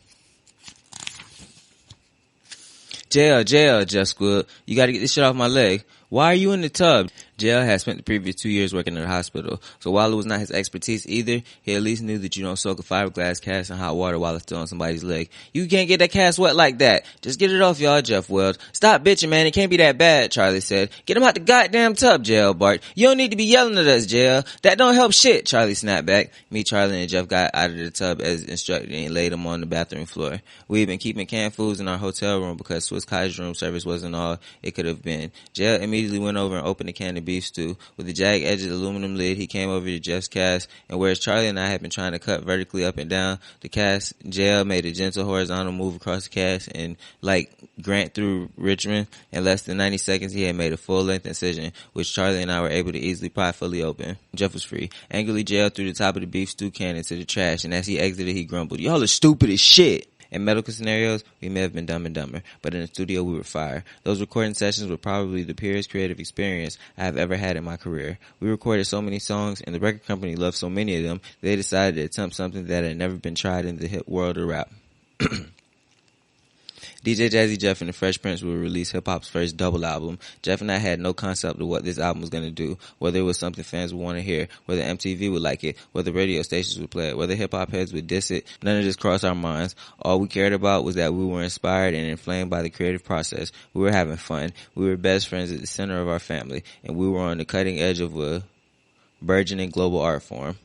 JL, Jeff squealed. "You gotta get this shit off my leg." "Why are you in the tub?" JL had spent the previous 2 years working at a hospital, so while it was not his expertise either, he at least knew that you don't soak a fiberglass cast in hot water while it's still on somebody's leg. "You can't get that cast wet like that. Just get it off, y'all," Jeff wailed. "Stop bitching, man. It can't be that bad," Charlie said. "Get him out the goddamn tub," JL barked. "You don't need to be yelling at us, JL. That don't help shit," Charlie snapped back. Me, Charlie, and Jeff got out of the tub as instructed and laid him on the bathroom floor. We had been keeping canned foods in our hotel room because Swiss cottage room service wasn't all it could have been. JL immediately went over and opened a can of beef stew. With the jagged-edged aluminum lid, he came over to Jeff's cast, and whereas Charlie and I had been trying to cut vertically up and down the cast, JL made a gentle horizontal move across the cast, and like Grant through Richmond, in less than 90 seconds he had made a full-length incision, which Charlie and I were able to easily pry fully open. Jeff was free. Angrily, JL threw the top of the beef stew can into the trash, and as he exited, he grumbled, "Y'all are stupid as shit." In medical scenarios, we may have been Dumb and Dumber, but in the studio we were fire. Those recording sessions were probably the purest creative experience I have ever had in my career. We recorded so many songs, and the record company loved so many of them, they decided to attempt something that had never been tried in the hip world of rap. DJ Jazzy Jeff and the Fresh Prince will release hip-hop's first double album. Jeff and I had no concept of what this album was going to do, whether it was something fans would want to hear, whether MTV would like it, whether radio stations would play it, whether hip-hop heads would diss it. None of this crossed our minds. All we cared about was that we were inspired and inflamed by the creative process. We were having fun. We were best friends at the center of our family, and we were on the cutting edge of a burgeoning global art form.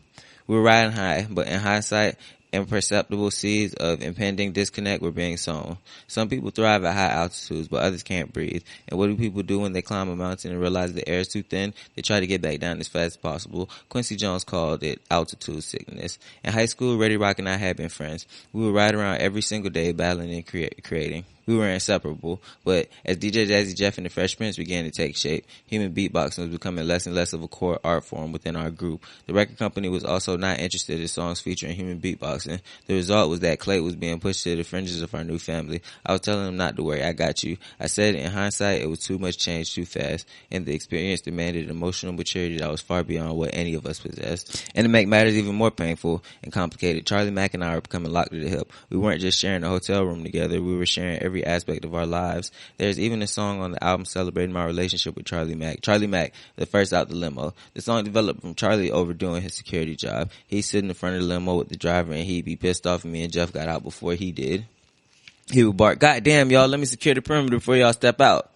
We were riding high, but in hindsight, imperceptible seeds of impending disconnect were being sown. Some people thrive at high altitudes, but others can't breathe. And what do people do when they climb a mountain and realize the air is too thin? They try to get back down as fast as possible. Quincy Jones called it altitude sickness. In high school, Reddy Rock and I had been friends. We would ride around every single day battling and creating. We were inseparable, but as DJ Jazzy Jeff and the Fresh Prince began to take shape, human beatboxing was becoming less and less of a core art form within our group. The record company was also not interested in songs featuring human beatboxing. The result was that Clay was being pushed to the fringes of our new family. I was telling him not to worry, I got you. I said in hindsight it was too much change too fast, and the experience demanded emotional maturity that was far beyond what any of us possessed. And to make matters even more painful and complicated, Charlie Mack and I were becoming locked to the hip. We weren't just sharing a hotel room together, we were sharing every aspect of our lives. There's even a song on the album celebrating my relationship with Charlie Mack. Charlie Mack, the first out the limo. The song developed from Charlie overdoing his security job. He'd sit in front of the limo with the driver and he'd be pissed off at me and Jeff got out before he did. He would bark, "God damn y'all, let me secure the perimeter before y'all step out."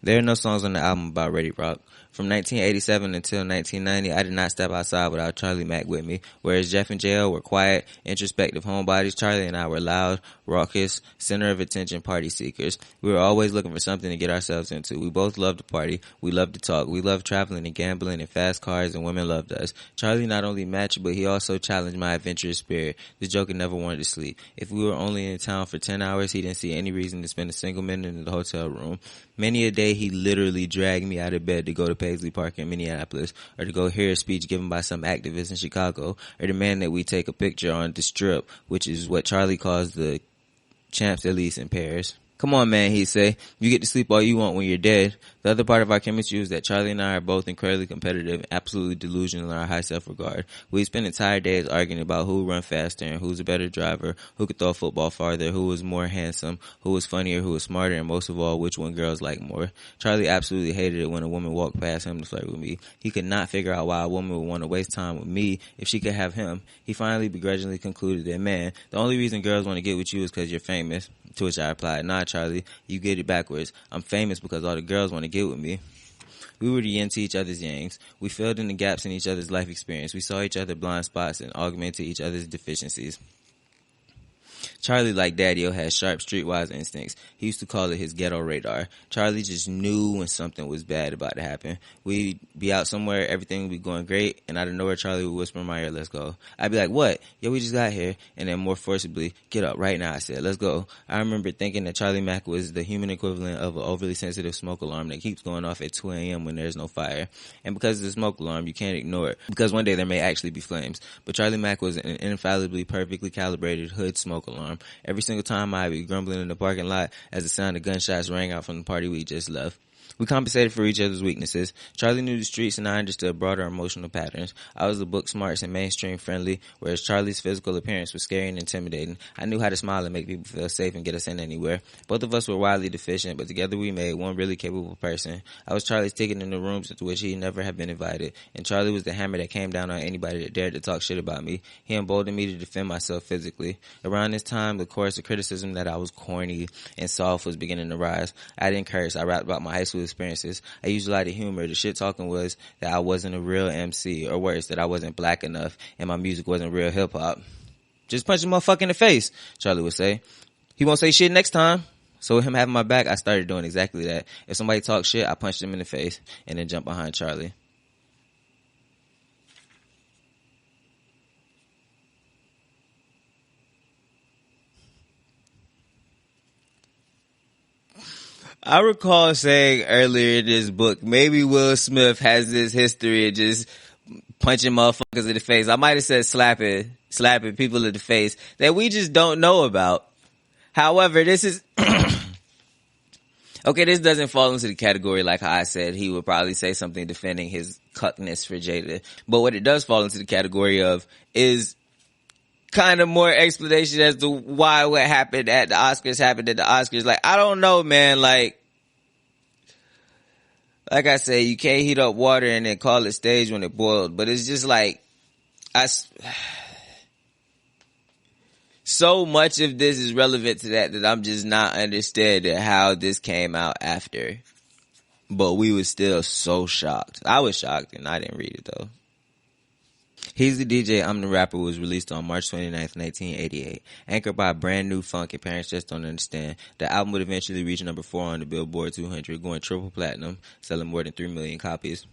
There are no songs on the album about Reddy Rock. From 1987 until 1990, I did not step outside without Charlie Mack with me. Whereas Jeff and JL were quiet, introspective homebodies, Charlie and I were loud, raucous, center of attention party seekers. We were always looking for something to get ourselves into. We both loved to party. We loved to talk. We loved traveling and gambling and fast cars, and women loved us. Charlie not only matched, but he also challenged my adventurous spirit. The joker never wanted to sleep. If we were only in town for 10 hours, he didn't see any reason to spend a single minute in the hotel room. Many a day, he literally dragged me out of bed to go to Paisley Park in Minneapolis, or to go hear a speech given by some activist in Chicago, or demand that we take a picture on the Strip, which is what Charlie calls the Champs-Élysées in Paris. Come on, man, he'd say. You get to sleep all you want when you're dead. The other part of our chemistry was that Charlie and I are both incredibly competitive, absolutely delusional in our high self-regard. We'd spend entire days arguing about who would run faster and who's a better driver, who could throw a football farther, who was more handsome, who was funnier, who was smarter, and most of all, which one girls like more. Charlie absolutely hated it when a woman walked past him to flirt with me. He could not figure out why a woman would want to waste time with me if she could have him. He finally begrudgingly concluded that, man, the only reason girls want to get with you is because you're famous. To which I replied, nah, Charlie, you get it backwards. I'm famous because all the girls want to get with me. We were the yin to each other's yangs. We filled in the gaps in each other's life experience. We saw each other's blind spots and augmented each other's deficiencies. Charlie, like Daddy-O, had sharp streetwise instincts. He used to call it his ghetto radar. Charlie just knew when something was bad about to happen. We'd be out somewhere, everything would be going great, and out of nowhere, Charlie would whisper in my ear, let's go. I'd be like, what? Yo, we just got here. And then more forcibly, get up right now, I said, let's go. I remember thinking that Charlie Mack was the human equivalent of an overly sensitive smoke alarm that keeps going off at 2 a.m. when there's no fire. And because it's a smoke alarm, you can't ignore it, because one day there may actually be flames. But Charlie Mack was an infallibly, perfectly calibrated hood smoke alarm. Every single time I'd be grumbling in the parking lot as the sound of gunshots rang out from the party we just left. We compensated for each other's weaknesses. Charlie knew the streets and I understood broader emotional patterns. I was the book smarts and mainstream friendly, whereas Charlie's physical appearance was scary and intimidating. I knew how to smile and make people feel safe and get us in anywhere. Both of us were wildly deficient, but together we made one really capable person. I was Charlie's ticket in the rooms into which he never had been invited, and Charlie was the hammer that came down on anybody that dared to talk shit about me. He emboldened me to defend myself physically. Around this time, the chorus of criticism that I was corny and soft was beginning to rise. I didn't curse. I rapped about my high school experiences. I used a lot of humor. The shit talking was that I wasn't a real MC, or worse, that I wasn't black enough and my music wasn't real hip hop. Just punch a motherfucker in the face, Charlie would say. He won't say shit next time. So with him having my back, I started doing exactly that. If somebody talked shit, I punched him in the face and then jumped behind Charlie. I recall saying earlier in this book, maybe Will Smith has this history of just punching motherfuckers in the face. I might have said slapping people in the face that we just don't know about. However, this is okay, this doesn't fall into the category like how I said he would probably say something defending his cuckness for Jada. But what it does fall into the category of is kind of more explanation as to why what happened at the Oscars. Like, I don't know, man. Like I say, you can't heat up water and then call it stage when it boiled. But it's just like, so much of this is relevant to that I'm just not understanding how this came out after. But we were still so shocked. I was shocked and I didn't read it though. He's the DJ, I'm the Rapper was released on March 29th, 1988. Anchored by a brand new funk and parents just don't understand. The album would eventually reach number 4 on the Billboard 200, going triple platinum, selling more than 3 million copies.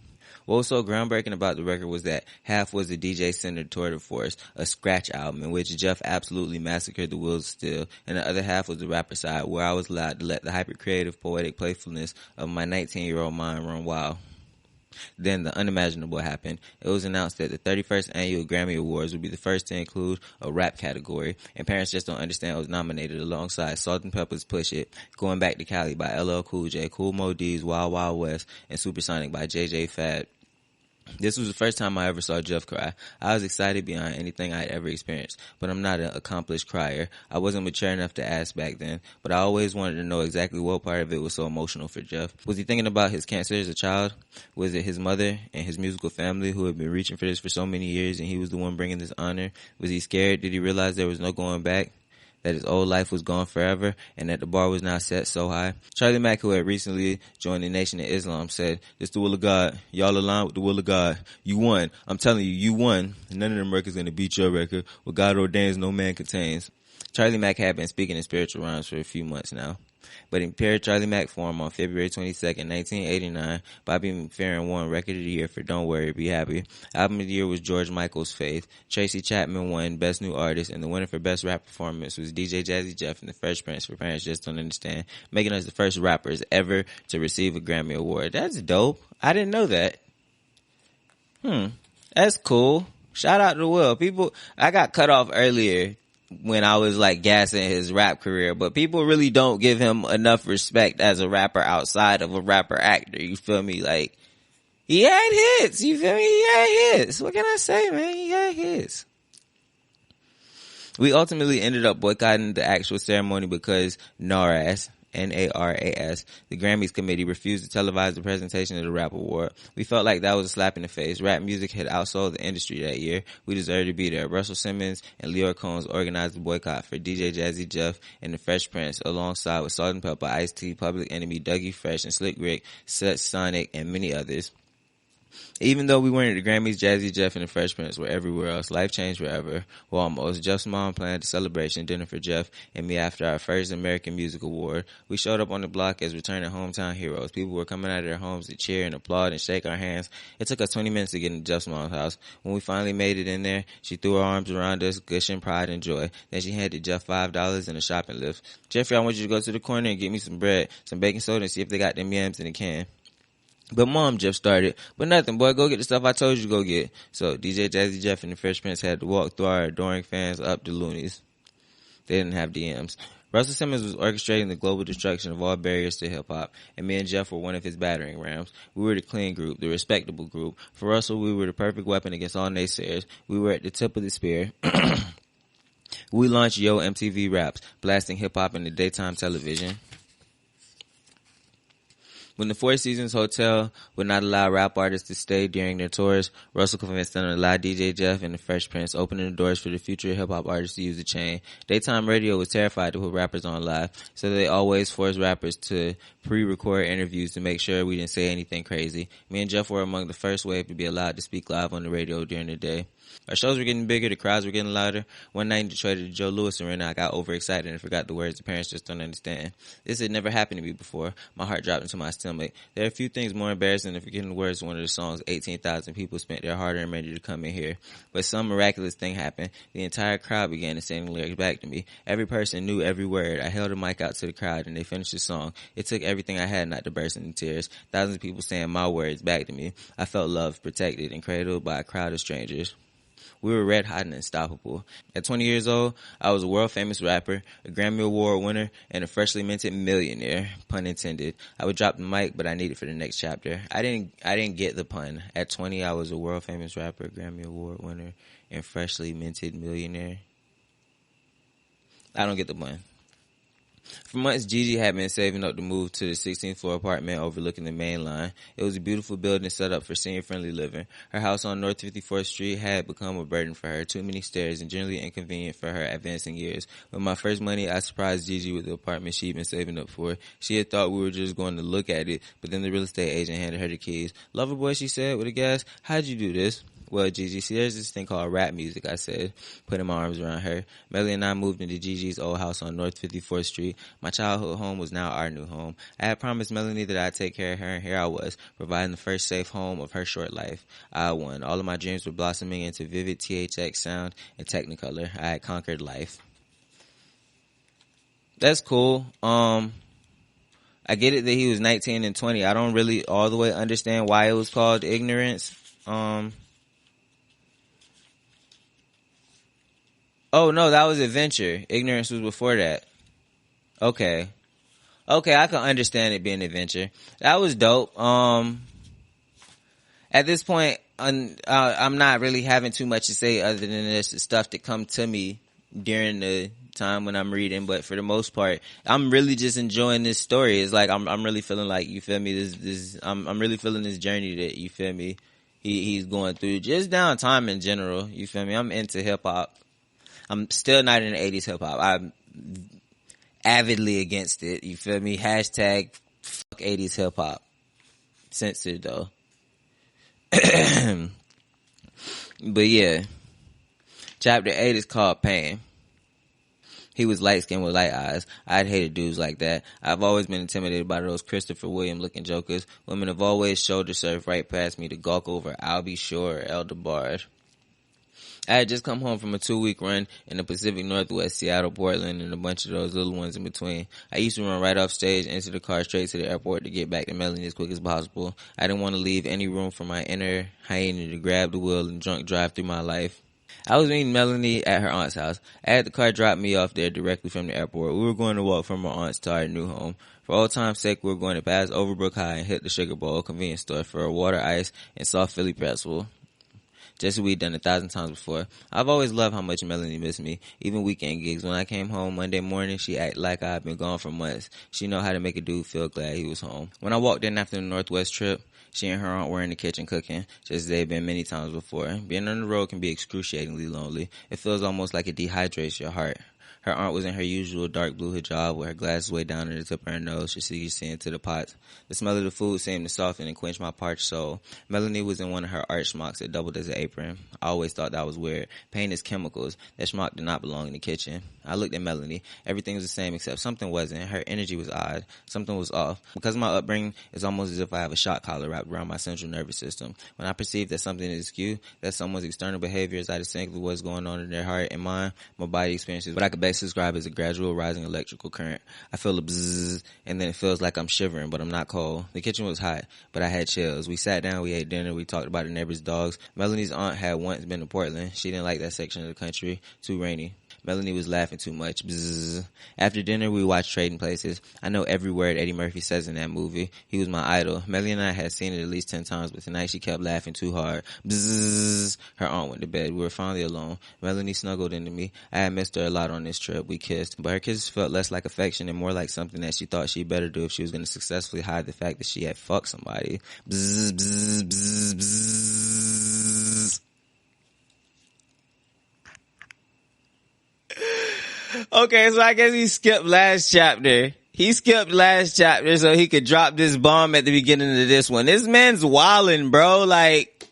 What was so groundbreaking about the record was that half was the DJ-centered tour de force, a scratch album in which Jeff absolutely massacred the wheels of steel, and the other half was the rapper side, where I was allowed to let the hyper-creative, poetic playfulness of my 19-year-old mind run wild. Then the unimaginable happened. It was announced that the 31st annual Grammy Awards would be the first to include a rap category, and Parents Just Don't Understand was nominated alongside Salt and Pepper's Push It, Going Back to Cali by LL Cool J, Cool Mo D's Wild Wild West, and Supersonic by JJ Fad. This was the first time I ever saw Jeff cry. I was excited beyond anything I'd ever experienced, but I'm not an accomplished crier. I wasn't mature enough to ask back then, but I always wanted to know exactly what part of it was so emotional for Jeff. Was he thinking about his cancer as a child? Was it his mother and his musical family who had been reaching for this for so many years and he was the one bringing this honor? Was he scared? Did he realize there was no going back? That his old life was gone forever, and that the bar was now set so high? Charlie Mack, who had recently joined the Nation of Islam, said, "It's the will of God. Y'all align with the will of God. You won. I'm telling you, you won. None of them records gonna beat your record. What God ordains, no man contains." Charlie Mack had been speaking in spiritual rhymes for a few months now. But in pure Charlie Mack form on February 22nd, 1989, Bobby McFerrin won Record of the Year for Don't Worry, Be Happy. Album of the Year was George Michael's Faith. Tracy Chapman won Best New Artist, and the winner for Best Rap Performance was DJ Jazzy Jeff and the Fresh Prince for Parents Just Don't Understand, making us the first rappers ever to receive a Grammy Award. That's dope. I didn't know that. That's cool. Shout out to Will. I got cut off earlier when I was like gassing his rap career, but people really don't give him enough respect as a rapper outside of a rapper actor. You feel me? Like, he had hits. You feel me? He had hits. What can I say, man? He had hits. We ultimately ended up boycotting the actual ceremony because NARAS, N-A-R-A-S, the Grammys committee refused to televise the presentation of the rap award. We felt like that was a slap in the face. Rap music had outsold the industry that year. We deserved to be there. Russell Simmons and Leor Combs organized the boycott for DJ Jazzy Jeff and the Fresh Prince, alongside with Salt and Pepper, Ice-T, Public Enemy, Dougie Fresh, and Slick Rick, Set Sonic, and many others. Even though we weren't at the Grammys, Jazzy Jeff and the Fresh Prince were everywhere else. Life changed forever. Well, almost. Jeff's mom planned a celebration dinner for Jeff and me after our first American Music Award. We showed up on the block as returning hometown heroes. People were coming out of their homes to cheer and applaud and shake our hands. It took us 20 minutes to get into Jeff's mom's house. When we finally made it in there, she threw her arms around us, gushing pride and joy. Then she handed Jeff $5 and a shopping lift. Jeffrey, I want you to go to the corner and get me some bread, some baking soda, and see if they got them yams in the can. But Mom, Jeff started. But nothing, boy, go get the stuff I told you to go get. So DJ Jazzy Jeff and the Fresh Prince had to walk through our adoring fans up the loonies. They didn't have DMs. Russell Simmons was orchestrating the global destruction of all barriers to hip-hop, and me and Jeff were one of his battering rams. We were the clean group, the respectable group. For Russell, we were the perfect weapon against all naysayers. We were at the tip of the spear. We launched Yo MTV Raps, blasting hip-hop in the daytime television. When the Four Seasons Hotel would not allow rap artists to stay during their tours, Russell convinced them to allow DJ Jeff and the Fresh Prince, opening the doors for the future hip-hop artists to use the chain. Daytime radio was terrified to put rappers on live, so they always forced rappers to pre-record interviews to make sure we didn't say anything crazy. Me and Jeff were among the first wave to be allowed to speak live on the radio during the day. Our shows were getting bigger, the crowds were getting louder. One night in Detroit at the Joe Louis Arena, I got overexcited and forgot the words the Parents Just Don't Understand. This had never happened to me before. My heart dropped into my stomach. There are a few things more embarrassing than forgetting the words of one of the songs 18,000 people spent their hard-earned money to come in here. But some miraculous thing happened. The entire crowd began to sing the lyrics back to me. Every person knew every word. I held the mic out to the crowd and they finished the song. It took everything I had not to burst into tears. Thousands of people saying my words back to me. I felt loved, protected, and cradled by a crowd of strangers. We were red hot and unstoppable. At 20 years old, I was a world famous rapper, a Grammy Award winner, and a freshly minted millionaire, pun intended. I would drop the mic, but I need it for the next chapter. I didn't get the pun. At 20, I was a world famous rapper, Grammy Award winner, and freshly minted millionaire. I don't get the pun. For months, Gigi had been saving up to move to the 16th floor apartment overlooking the main line. It was a beautiful building set up for senior-friendly living. Her house on North 54th Street had become a burden for her, too many stairs and generally inconvenient for her advancing years. With my first money, I surprised Gigi with the apartment she'd been saving up for. She had thought we were just going to look at it, but then the real estate agent handed her the keys. "Lover boy," she said with a gasp, "how'd you do this?" "Well, Gigi, see, there's this thing called rap music," I said, putting my arms around her. Melly and I moved into Gigi's old house on North 54th Street. My childhood home was now our new home. I had promised Melanie that I'd take care of her, and here I was, providing the first safe home of her short life. I won. All of my dreams were blossoming into vivid THX sound and Technicolor. I had conquered life. That's cool. I get it that he was 19 and 20. I don't really all the way understand why it was called ignorance. Oh, no, that was Adventure. Ignorance was before that. Okay, I can understand it being Adventure. That was dope. At this point, I'm not really having too much to say other than this stuff that come to me during the time when I'm reading, but for the most part, I'm really just enjoying this story. It's like, I'm really feeling like, you feel me, I'm really feeling this journey that, you feel me, he's going through, just down time in general, you feel me. I'm into hip-hop. I'm still not in the 80s hip-hop. I'm avidly against it. You feel me? Hashtag fuck 80s hip-hop. Censored, though. But yeah. Chapter 8 is called Pain. He was light-skinned with light eyes. I'd hated dudes like that. I've always been intimidated by those Christopher Williams-looking jokers. Women have always shoulder surfed right past me to gawk over Albie Shore or Elder I had just come home from a 2-week run in the Pacific Northwest, Seattle, Portland, and a bunch of those little ones in between. I used to run right off stage into the car straight to the airport to get back to Melanie as quick as possible. I didn't want to leave any room for my inner hyena to grab the wheel and drunk drive through my life. I was meeting Melanie at her aunt's house. I had the car drop me off there directly from the airport. We were going to walk from our aunt's to our new home. For old time's sake, we were going to pass Overbrook High and hit the Sugar Bowl convenience store for a water ice and soft Philly pretzel. Just as we'd done 1,000 times before. I've always loved how much Melanie missed me, even weekend gigs. When I came home Monday morning, she acted like I'd been gone for months. She know how to make a dude feel glad he was home. When I walked in after the Northwest trip, she and her aunt were in the kitchen cooking, just as they've been many times before. Being on the road can be excruciatingly lonely. It feels almost like it dehydrates your heart. Her aunt was in her usual dark blue hijab with her glasses way down to the tip of her nose so she could see into the pots. The smell of the food seemed to soften and quench my parched soul. Melanie was in one of her art smocks that doubled as an apron. I always thought that was weird. Paint is chemicals. That schmock did not belong in the kitchen. I looked at Melanie. Everything was the same except something wasn't. Her energy was odd. Something was off. Because of my upbringing, it's almost as if I have a shock collar wrapped around my central nervous system. When I perceive that something is askew, that someone's external behavior is out of sync with what's going on in their heart and mind, my body experiences what I could best describe as a gradual rising electrical current. I feel a bzzz, and then it feels like I'm shivering, but I'm not cold. The kitchen was hot, but I had chills. We sat down, we ate dinner, we talked about the neighbor's dogs. Melanie's aunt had once been to Portland. She didn't like that section of the country. Too rainy. Melanie was laughing too much. Bzzz. After dinner, we watched Trading Places. I know every word Eddie Murphy says in that movie. He was my idol. Melanie and I had seen it at least 10 times, but tonight she kept laughing too hard. Bzzz. Her aunt went to bed. We were finally alone. Melanie snuggled into me. I had missed her a lot on this trip. We kissed, but her kisses felt less like affection and more like something that she thought she'd better do if she was going to successfully hide the fact that she had fucked somebody. Bzzz, bzzz, bzzz, bzzz. Okay, so I guess he skipped last chapter. He skipped last chapter so he could drop this bomb at the beginning of this one. This man's wildin', bro. Like,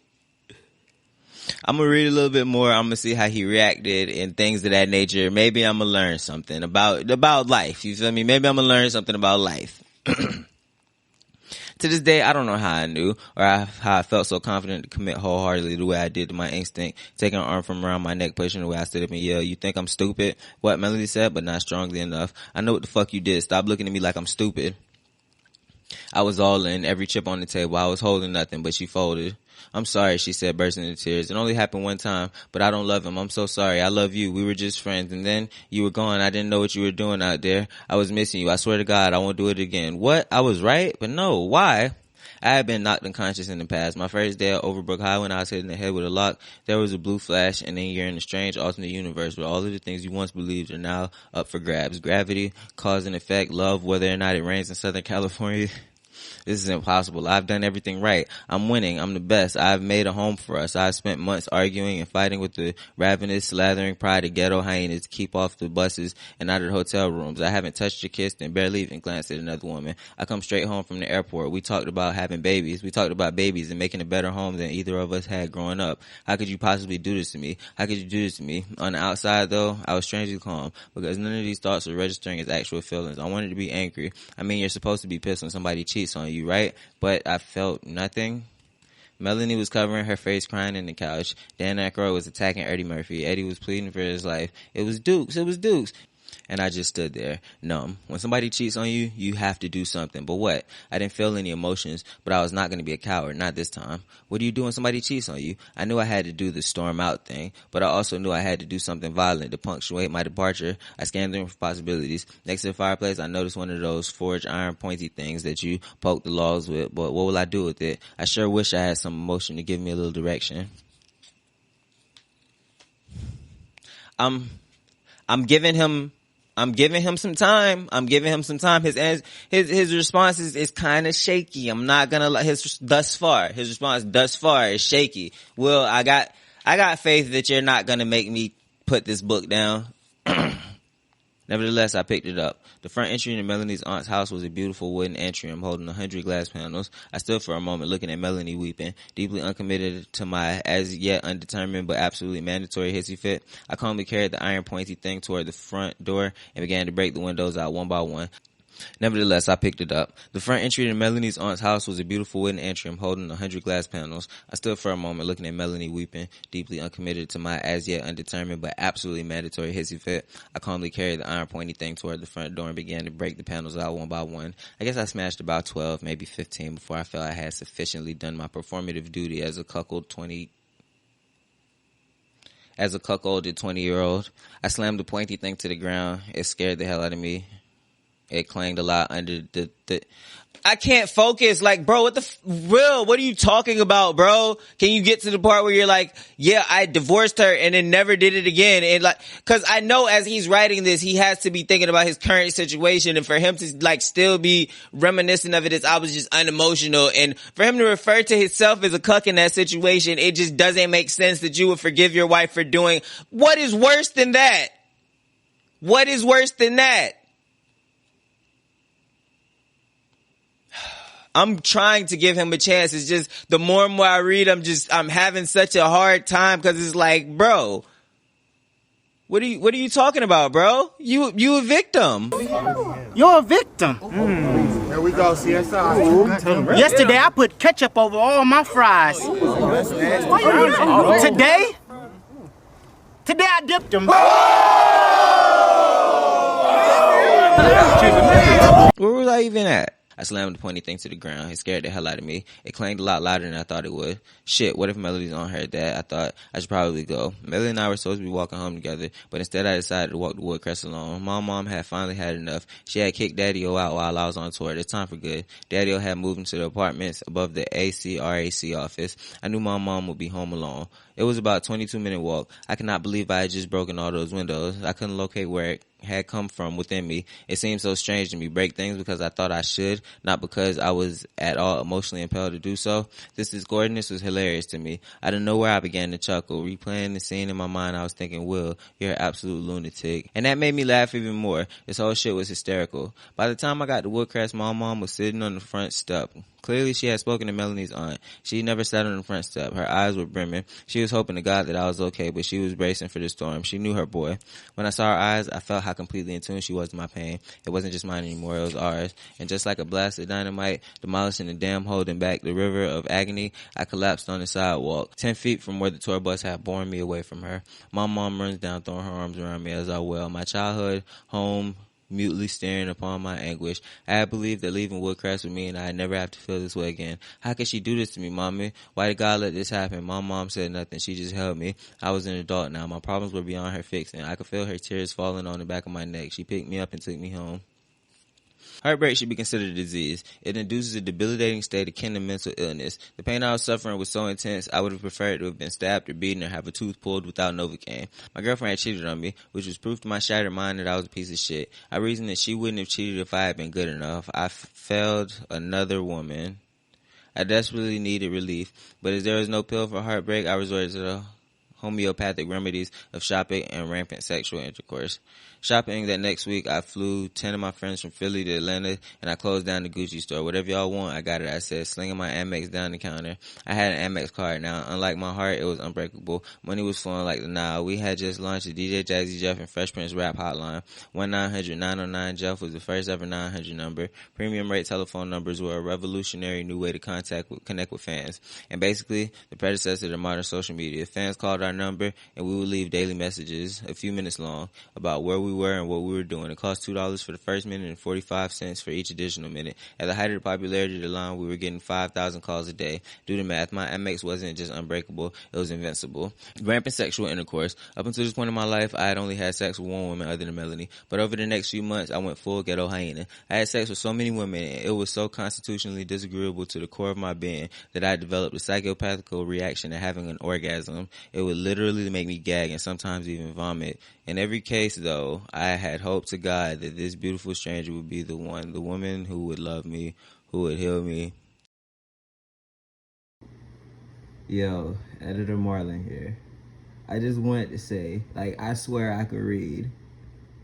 I'm gonna read a little bit more. I'm gonna see how he reacted and things of that nature. Maybe I'm gonna learn something about life. You feel me? Maybe I'm gonna learn something about life. To this day, I don't know how I knew or how I felt so confident to commit wholeheartedly the way I did to my instinct, taking an arm from around my neck, pushing the way I stood up and yelled, "You think I'm stupid?" What Melody said, but not strongly enough. "I know what the fuck you did. Stop looking at me like I'm stupid." I was all in, every chip on the table. I was holding nothing, but she folded. "I'm sorry," she said, bursting into tears. "It only happened one time, but I don't love him. I'm so sorry. I love you. We were just friends, and then you were gone. I didn't know what you were doing out there. I was missing you. I swear to God, I won't do it again." What? I was right? But no. Why? I had been knocked unconscious in the past. My first day at Overbrook High, when I was hit in the head with a lock, there was a blue flash, and then you're in a strange alternate universe where all of the things you once believed are now up for grabs. Gravity, cause and effect, love, whether or not it rains in Southern California. This is impossible. I've done everything right. I'm winning. I'm the best. I've made a home for us. I've spent months arguing and fighting with the ravenous, slathering pride of ghetto hyenas to keep off the buses and out of the hotel rooms. I haven't touched or kissed and barely even glanced at another woman. I come straight home from the airport. We talked about having babies. We talked about babies and making a better home than either of us had growing up. How could you possibly do this to me? How could you do this to me? On the outside, though, I was strangely calm because none of these thoughts were registering as actual feelings. I wanted to be angry. I mean, you're supposed to be pissed when somebody cheats on you, right? But I felt nothing. Melanie was covering her face, crying in the couch. Dan Aykroyd was attacking Eddie Murphy. Eddie was pleading for his life. It was Dukes. It was Dukes. And I just stood there, numb. When somebody cheats on you, you have to do something. But what? I didn't feel any emotions, but I was not going to be a coward, not this time. What do you do when somebody cheats on you? I knew I had to do the storm out thing, but I also knew I had to do something violent to punctuate my departure. I scanned the room for possibilities. Next to the fireplace, I noticed one of those forged iron pointy things that you poke the logs with, but what will I do with it? I sure wish I had some emotion to give me a little direction. I'm giving him some time. His response is kind of shaky. I'm not gonna lie. His response thus far is shaky. Will, I got faith that you're not gonna make me put this book down. Nevertheless, I picked it up. The front entry into Melanie's aunt's house was a beautiful wooden atrium holding 100 glass panels. I stood for a moment looking at Melanie weeping, deeply uncommitted to my as yet undetermined but absolutely mandatory hissy fit. I calmly carried the iron pointy thing toward the front door and began to break the windows out one by one. Nevertheless, I picked it up. The front entry to Melanie's aunt's house was a beautiful wooden atrium holding 100 glass panels. I stood for a moment looking at Melanie weeping, deeply uncommitted to my as yet undetermined but absolutely mandatory hissy fit. I calmly carried the iron pointy thing toward the front door and began to break the panels out one by one. I guess I smashed about 12, maybe 15 before I felt I had sufficiently done my performative duty as a cuckolded 20-year-old. I slammed the pointy thing to the ground. It scared the hell out of me. It clanged a lot under the I can't focus. Like, bro, Will, what are you talking about, bro? Can you get to the part where you're like, yeah, I divorced her and then never did it again? And like, cause I know as he's writing this, he has to be thinking about his current situation, and for him to like still be reminiscent of it as I was just unemotional, and for him to refer to himself as a cuck in that situation, it just doesn't make sense that you would forgive your wife for doing. What is worse than that? What is worse than that? I'm trying to give him a chance. It's just the more and more I read, I'm having such a hard time, because it's like, bro, what are you talking about, bro? You a victim. You're a victim. Here we go, CSI. Yesterday I put ketchup over all my fries. Today I dipped them. Where was I even at? I slammed the pointy thing to the ground. It scared the hell out of me. It clanged a lot louder than I thought it would. Shit, what if Melody's aunt heard that? I thought I should probably go. Melody and I were supposed to be walking home together, but instead I decided to walk the Woodcrest alone. My mom had finally had enough. She had kicked Daddy-O out while I was on tour. It's time for good. Daddy-O had moved into the apartments above the ACRAC office. I knew my mom would be home alone. It was about a 22-minute walk. I could not believe I had just broken all those windows. I couldn't locate where it had come from within me. It seemed so strange to me. Break things because I thought I should, not because I was at all emotionally impelled to do so. This discordance was hilarious to me. Out of nowhere, I began to chuckle. Replaying the scene in my mind, I was thinking, Will, you're an absolute lunatic. And that made me laugh even more. This whole shit was hysterical. By the time I got to Woodcrest, my mom was sitting on the front step. Clearly, she had spoken to Melanie's aunt. She never sat on the front step. Her eyes were brimming. She was hoping to God that I was okay, but she was bracing for the storm. She knew her boy. When I saw her eyes, I felt how completely in tune she was to my pain. It wasn't just mine anymore, it was ours. And just like a blast of dynamite demolishing the dam holding back the river of agony, I collapsed on the sidewalk, 10 feet from where the tour bus had borne me away from her. My mom runs down, throwing her arms around me as I wail. My childhood home mutely staring upon my anguish. I had believed that leaving Woodcrest with me and I'd never have to feel this way again. How could she do this to me, mommy? Why did God let this happen? My mom said nothing. She just held me. I was an adult now. My problems were beyond her fixing. I could feel her tears falling on the back of my neck. She picked me up and took me home. Heartbreak should be considered a disease. It induces a debilitating state akin to mental illness. The pain I was suffering was so intense, I would have preferred to have been stabbed or beaten or have a tooth pulled without Novocaine. My girlfriend had cheated on me, which was proof to my shattered mind that I was a piece of shit. I reasoned that she wouldn't have cheated if I had been good enough. I failed another woman. I desperately needed relief, but as there was no pill for heartbreak, I resorted to the homeopathic remedies of shopping and rampant sexual intercourse. Shopping that next week, I flew 10 of my friends from Philly to Atlanta, and I closed down the Gucci store. Whatever y'all want, I got it, I said, slinging my Amex down the counter. I had an Amex card now. Unlike my heart, it was unbreakable. Money was flowing like the Nile. We had just launched the DJ Jazzy Jeff and Fresh Prince rap hotline. 1-900-909-JEFF was the first ever 900 number. Premium rate telephone numbers were a revolutionary new way to connect with fans. And basically, the predecessor to modern social media. Fans called our number, and we would leave daily messages, a few minutes long, about where we were and what we were doing. It cost $2 for the first minute and 45 cents for each additional minute. At the height of the popularity of the line, we were getting 5,000 calls a day. Do the math. My Amex wasn't just unbreakable, it was invincible. Rampant sexual intercourse. Up until this point in my life, I had only had sex with one woman other than Melanie. But over the next few months, I went full ghetto hyena. I had sex with so many women, and it was so constitutionally disagreeable to the core of my being that I developed a psychopathical reaction to having an orgasm. It would literally make me gag and sometimes even vomit. In every case, though, I had hoped to God that this beautiful stranger would be the one, the woman who would love me, who would heal me. Yo, Editor Marlon here. I just wanted to say, I swear I could read.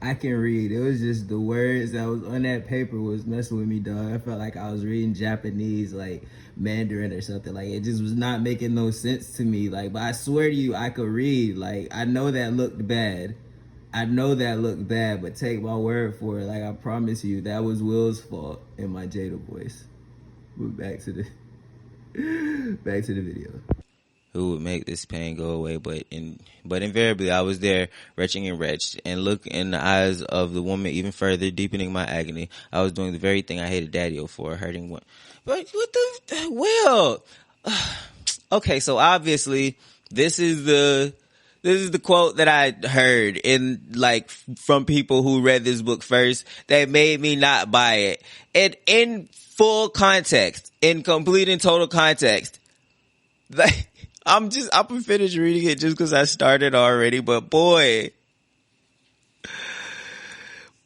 I can read. It was just the words that was on that paper was messing with me, dog. I felt like I was reading Japanese, like Mandarin or something. Like, it just was not making no sense to me. Like, but I swear to you, I could read. Like, I know that looked bad. But take my word for it. Like, I promise you, that was Will's fault in my Jada voice. But back to the video. Who would make this pain go away, but invariably I was there, retching and wretched, and look in the eyes of the woman even further, deepening my agony. I was doing the very thing I hated Daddy-O for, hurting one. But what the, Will? Okay, so obviously this is the quote that I heard from people who read this book first that made me not buy it. And in full context, in complete and total context, like, I'm gonna finish reading it just because I started already, but boy,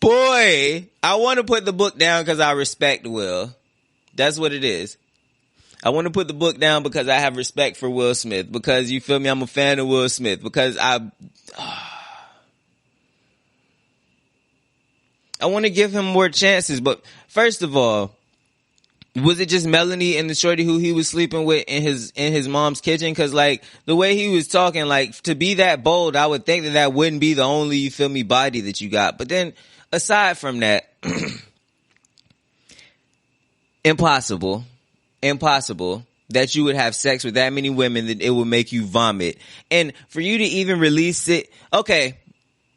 I want to put the book down because I respect Will. That's what it is. I want to put the book down because I have respect for Will Smith, because you feel me, I'm a fan of Will Smith, because I want to give him more chances. But first of all, was it just Melanie and the shorty who he was sleeping with in his mom's kitchen? Cause like the way he was talking, like to be that bold, I would think that wouldn't be the only, you feel me, body that you got. But then aside from that, impossible that you would have sex with that many women that it would make you vomit. And for you to even release it. Okay.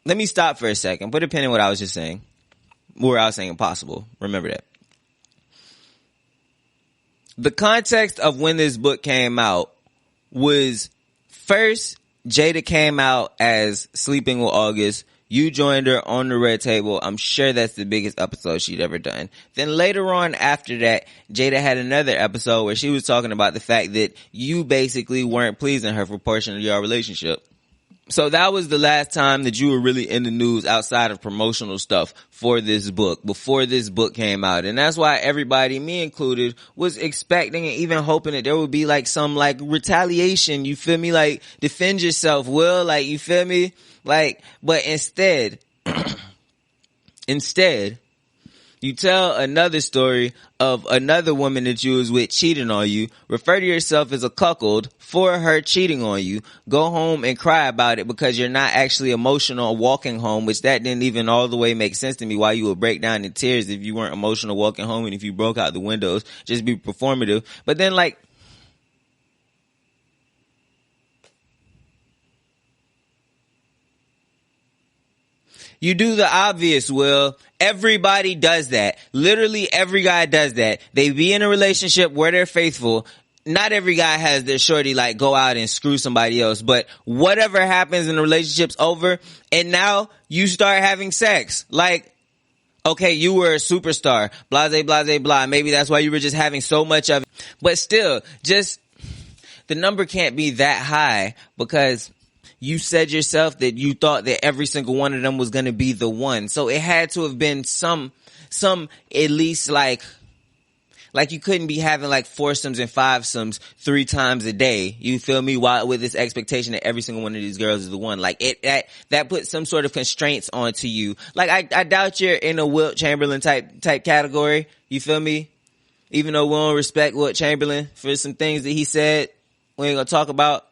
Let me stop for a second. Put a pin in what I was just saying. Where I was saying impossible. Remember that. The context of when this book came out was, first, Jada came out as sleeping with August. You joined her on the Red Table. I'm sure that's the biggest episode she'd ever done. Then later on after that, Jada had another episode where she was talking about the fact that you basically weren't pleasing her for a portion of your relationship. So that was the last time that you were really in the news outside of promotional stuff for this book, before this book came out. And that's why everybody, me included, was expecting and even hoping that there would be like some like retaliation, you feel me? Like, defend yourself, Will, like, you feel me? Like, but instead, you tell another story of another woman that you was with cheating on you, refer to yourself as a cuckold for her cheating on you, go home and cry about it because you're not actually emotional walking home, which that didn't even all the way make sense to me, why you would break down in tears if you weren't emotional walking home, and if you broke out the windows, just be performative. But then like, you do the obvious, Will. Everybody does that. Literally every guy does that. They be in a relationship where they're faithful. Not every guy has their shorty like go out and screw somebody else, but whatever happens in the relationship's over, and now you start having sex. Like, okay, you were a superstar, blase, blase, blah. Maybe that's why you were just having so much of it. But still, just the number can't be that high, because you said yourself that you thought that every single one of them was going to be the one. So it had to have been some at least like you couldn't be having like foursomes and fivesomes 3 times a day. You feel me? While with this expectation that every single one of these girls is the one. Like that puts some sort of constraints onto you. Like I doubt you're in a Wilt Chamberlain type category. You feel me? Even though we don't respect Wilt Chamberlain for some things that he said, we ain't gonna talk about.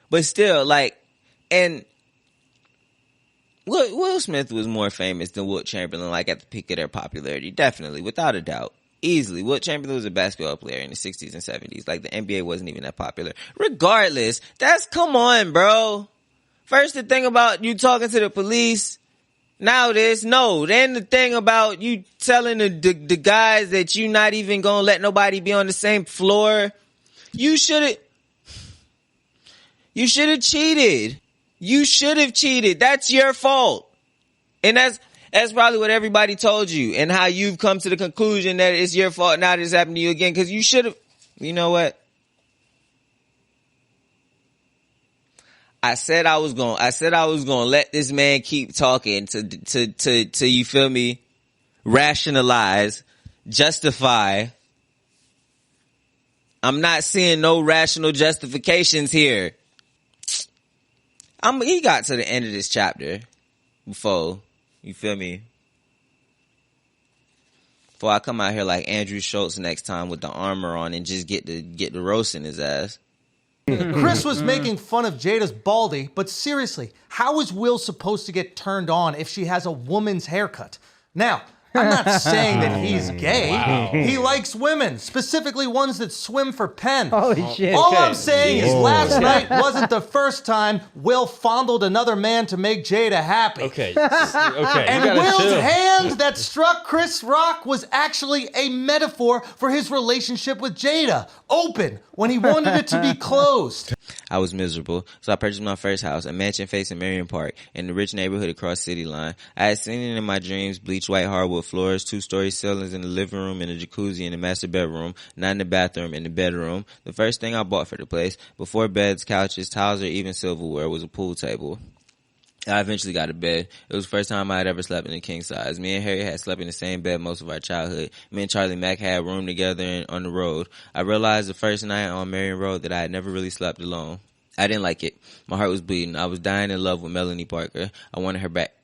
But still, like, and Will Smith was more famous than Wilt Chamberlain, like at the peak of their popularity. Definitely, without a doubt. Easily. Wilt Chamberlain was a basketball player in the 60s and 70s. Like, the NBA wasn't even that popular. Regardless, come on, bro. First, the thing about you talking to the police. Now this, no. Then the thing about you telling the guys that you not even gonna let nobody be on the same floor. You should have cheated. You should have cheated. That's your fault. And that's probably what everybody told you, and how you've come to the conclusion that it's your fault now that it's happened to you again, because you should have. You know what? I said I was gonna let this man keep talking to you feel me, rationalize, justify. I'm not seeing no rational justifications here. He got to the end of this chapter before You feel me? Before I come out here like Andrew Schultz next time with the armor on and just get the roast in his ass. Chris was making fun of Jada's baldy, but seriously, how is Will supposed to get turned on if she has a woman's haircut? Now, I'm not saying that he's gay. Wow. He likes women, specifically ones that swim for Penn. Holy shit. All I'm saying is last night wasn't the first time Will fondled another man to make Jada happy. Okay. And Will's hand that struck Chris Rock was actually a metaphor for his relationship with Jada. Open, when he wanted it to be closed. I was miserable, so I purchased my first house, a mansion facing Marion Park, in the rich neighborhood across City Line. I had seen it in my dreams, bleached white hardwood floors, 2-story ceilings in the living room, and a jacuzzi in the master bedroom, not in the bathroom, in the bedroom. The first thing I bought for the place, before beds, couches, towels, or even silverware, was a pool table. I eventually got a bed. It was the first time I had ever slept in a king size. Me and Harry had slept in the same bed most of our childhood. Me and Charlie Mack had room together on the road. I realized the first night on Marion Road that I had never really slept alone. I didn't like it. My heart was bleeding. I was dying in love with Melanie Parker. I wanted her back.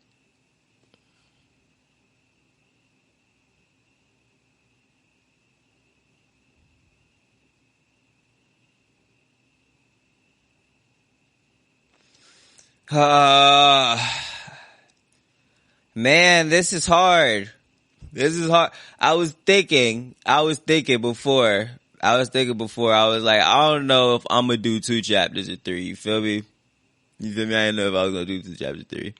Man, this is hard. This is hard. I was thinking before. I was like, I don't know if I'm gonna do 2 chapters or 3. You feel me? I didn't know if I was gonna do 2 chapters or 3.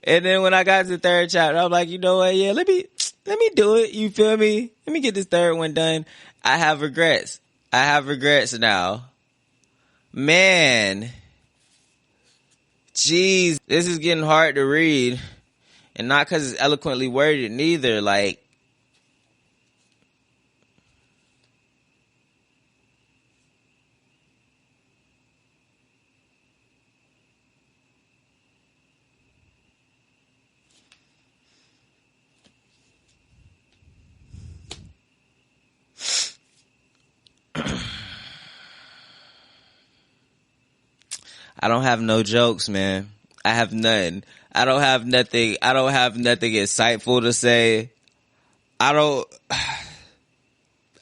And then when I got to the 3rd chapter, I was like, you know what? Yeah, let me do it. You feel me? Let me get this 3rd one done. I have regrets now. Man. Jeez, this is getting hard to read. And not because it's eloquently worded, neither. Like, I don't have no jokes, man. I have none. I don't have nothing insightful to say. I don't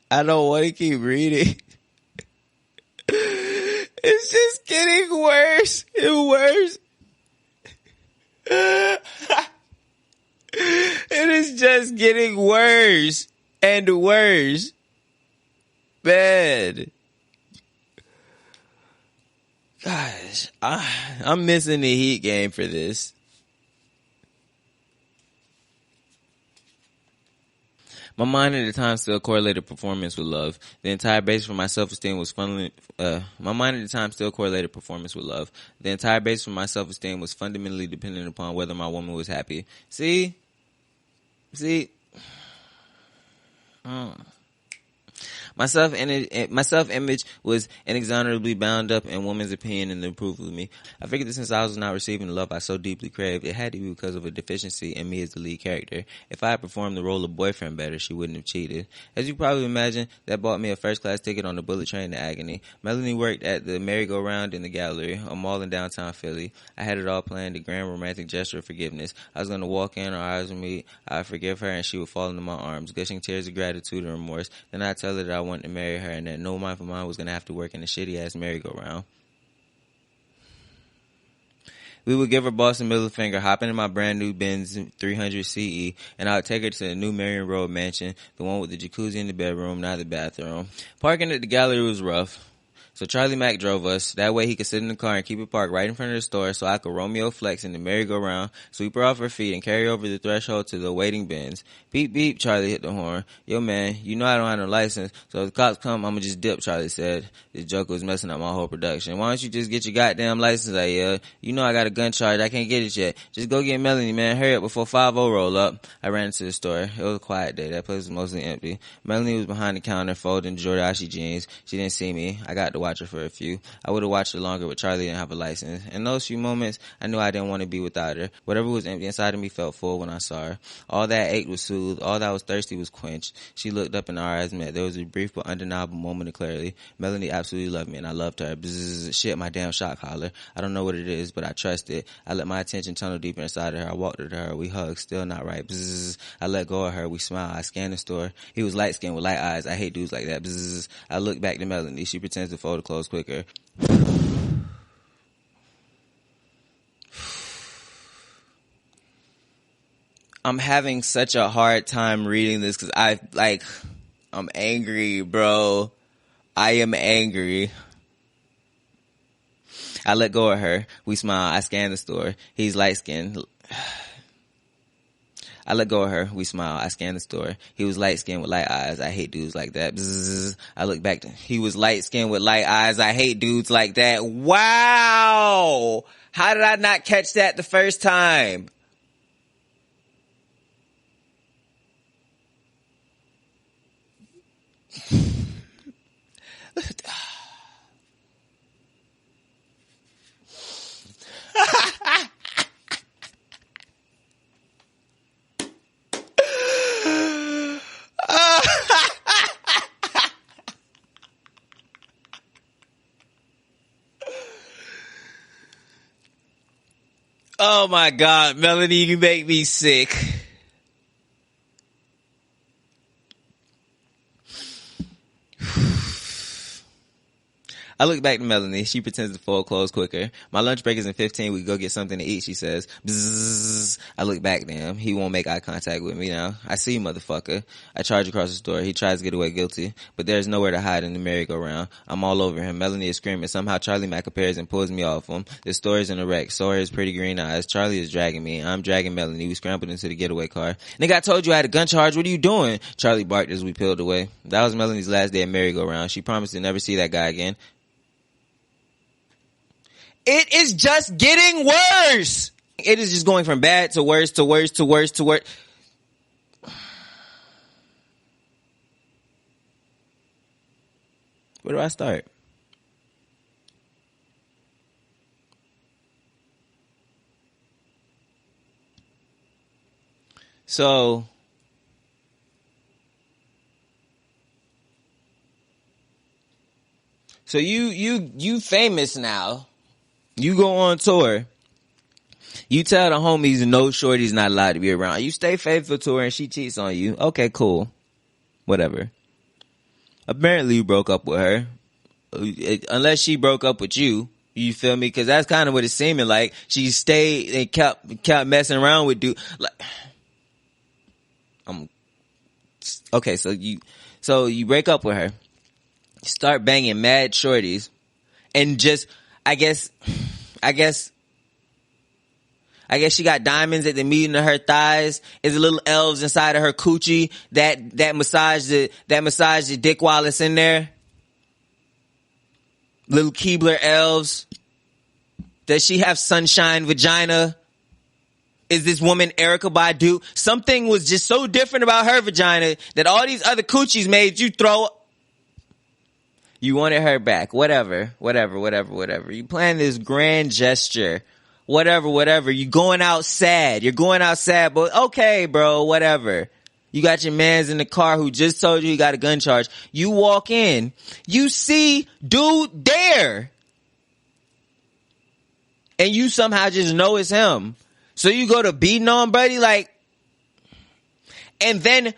want to keep reading. It's just getting worse and worse. It is just getting worse and worse. Man. Gosh, I'm missing the Heat game for this. My mind at the time still correlated performance with love. The entire basis for my self-esteem was fundamentally dependent upon whether my woman was happy. See? My self-image was inexorably bound up in woman's opinion and the approval of me. I figured that since I was not receiving the love I so deeply craved, it had to be because of a deficiency in me as the lead character. If I had performed the role of boyfriend better, she wouldn't have cheated. As you probably imagine, that bought me a first-class ticket on the bullet train to agony. Melanie worked at the merry-go-round in the gallery, a mall in downtown Philly. I had it all planned, a grand romantic gesture of forgiveness. I was going to walk in, our eyes would meet, I would forgive her, and she would fall into my arms, gushing tears of gratitude and remorse. Then I'd tell her that I wanted to marry her and that no mindful mind was going to have to work in a shitty-ass merry-go-round. We would give her boss a middle finger, hop into my brand new Benz 300 CE, and I would take her to the new Marion Road mansion, the one with the jacuzzi in the bedroom, not the bathroom. Parking at the gallery was rough. So Charlie Mack drove us. That way he could sit in the car and keep it parked right in front of the store so I could Romeo flex in the merry-go-round, sweep her off her feet, and carry over the threshold to the waiting bins. Beep, beep, Charlie hit the horn. Yo, man, you know I don't have no license, so if the cops come, I'ma just dip, Charlie said. This joke was messing up my whole production. Why don't you just get your goddamn license? I yelled. You know I got a gun charge. I can't get it yet. Just go get Melanie, man. Hurry up before 5-0 roll up. I ran into the store. It was a quiet day. That place was mostly empty. Melanie was behind the counter folding Jordache jeans. She didn't see me. I got the watch her for a few. I would have watched her longer, but Charlie didn't have a license. In those few moments, I knew I didn't want to be without her. Whatever was empty inside of me felt full when I saw her. All that ache was soothed. All that was thirsty was quenched. She looked up and our eyes met. There was a brief but undeniable moment of clarity. Melanie absolutely loved me, and I loved her. Bzzz, shit, my damn shock collar. I don't know what it is, but I trust it. I let my attention tunnel deeper inside of her. I walked her to her. We hugged. Still not right. Bzzz. I let go of her. We smiled. I scanned the store. He was light-skinned with light eyes. I hate dudes like that. Bzzz. I looked back to Melanie. She pretends to fold the clothes quicker. I'm having such a hard time reading this because I'm angry, bro. I am angry. I let go of her. We smiled. I scanned the store. He's light-skinned. I let go of her. We smiled. I scanned the store. He was light-skinned with light eyes. I hate dudes like that. Bzzz. I looked back. He was light-skinned with light eyes. I hate dudes like that. Wow! How did I not catch that the first time? Oh my God, Melanie, you make me sick. I look back to Melanie. She pretends to fold clothes quicker. My lunch break is in 15. We go get something to eat, she says. Bzzz. I look back to him. He won't make eye contact with me now. I see you, motherfucker. I charge across the store. He tries to get away guilty, but there's nowhere to hide in the merry-go-round. I'm all over him. Melanie is screaming. Somehow Charlie Mack appears and pulls me off him. The store is in a wreck. So are his pretty green eyes. Charlie is dragging me. I'm dragging Melanie. We scrambled into the getaway car. Nigga, I told you I had a gun charge. What are you doing? Charlie barked as we peeled away. That was Melanie's last day at merry-go-round. She promised to never see that guy again. It is just getting worse. It is just going from bad to worse to worse to worse to worse. Where do I start? So you famous now. You go on tour. You tell the homies no shorty's not allowed to be around. You stay faithful to her and she cheats on you. Okay, cool. Whatever. Apparently you broke up with her. Unless she broke up with you. You feel me? Cause that's kind of what it's seeming like. She stayed and kept messing around with dude. Like, okay, so you break up with her. Start banging mad shorties. And just, I guess she got diamonds at the meeting of her thighs. Is little elves inside of her coochie that massage the dick while it's in there. Little Keebler elves. Does she have sunshine vagina? Is this woman Erykah Badu? Something was just so different about her vagina that all these other coochies made you throw. You wanted her back. Whatever. You plan this grand gesture. Whatever. You going out sad. You're going out sad, but okay, bro, whatever. You got your mans in the car who just told you he got a gun charge. You walk in. You see dude there. And you somehow just know it's him. So you go to beating on buddy like, and then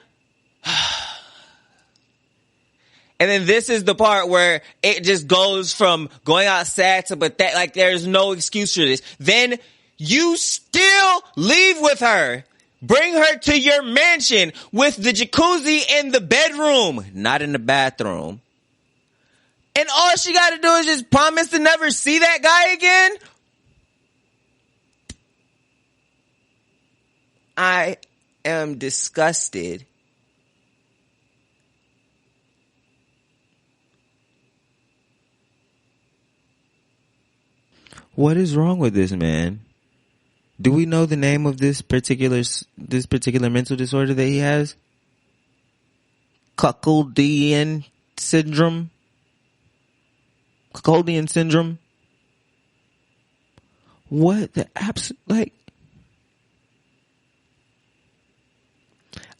this is the part where it just goes from going out sad to pathetic, like there's no excuse for this. Then you still leave with her. Bring her to your mansion with the jacuzzi in the bedroom, not in the bathroom. And all she got to do is just promise to never see that guy again. I am disgusted. What is wrong with this man? Do we know the name of this particular mental disorder that he has? Cuckoldian syndrome? Stockholdian syndrome. What the like,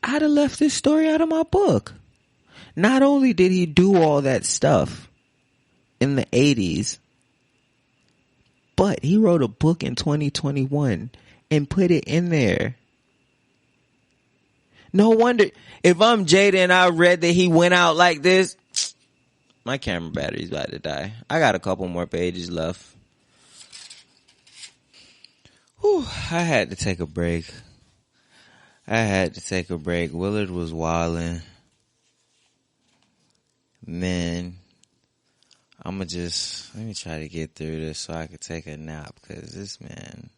I'd have left this story out of my book. Not only did he do all that stuff in the 80s, but he wrote a book in 2021 and put it in there. No wonder, if I'm Jada and I read that he went out like this, my camera battery's about to die. I got a couple more pages left. Whew, I had to take a break. Willard was wildin'. Man, let me try to get through this so I could take a nap, because this man.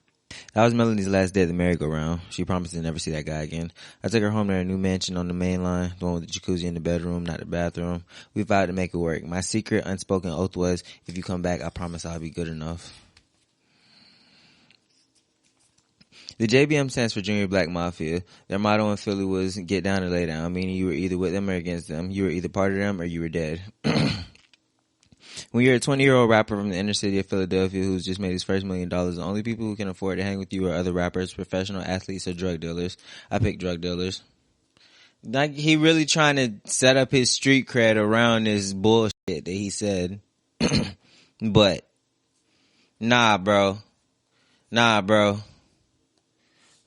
That was Melanie's last day at the merry-go-round. She promised to never see that guy again. I took her home to her new mansion on the main line, the one with the jacuzzi in the bedroom, not the bathroom. We vowed to make it work. My secret, unspoken oath was, if you come back, I promise I'll be good enough. The JBM stands for Junior Black Mafia. Their motto in Philly was get down or lay down, meaning you were either with them or against them. You were either part of them or you were dead. When you're a 20-year-old rapper from the inner city of Philadelphia who's just made his first $1 million, the only people who can afford to hang with you are other rappers, professional athletes, or drug dealers. I pick drug dealers. Like, he really trying to set up his street cred around this bullshit that he said. But, nah, bro.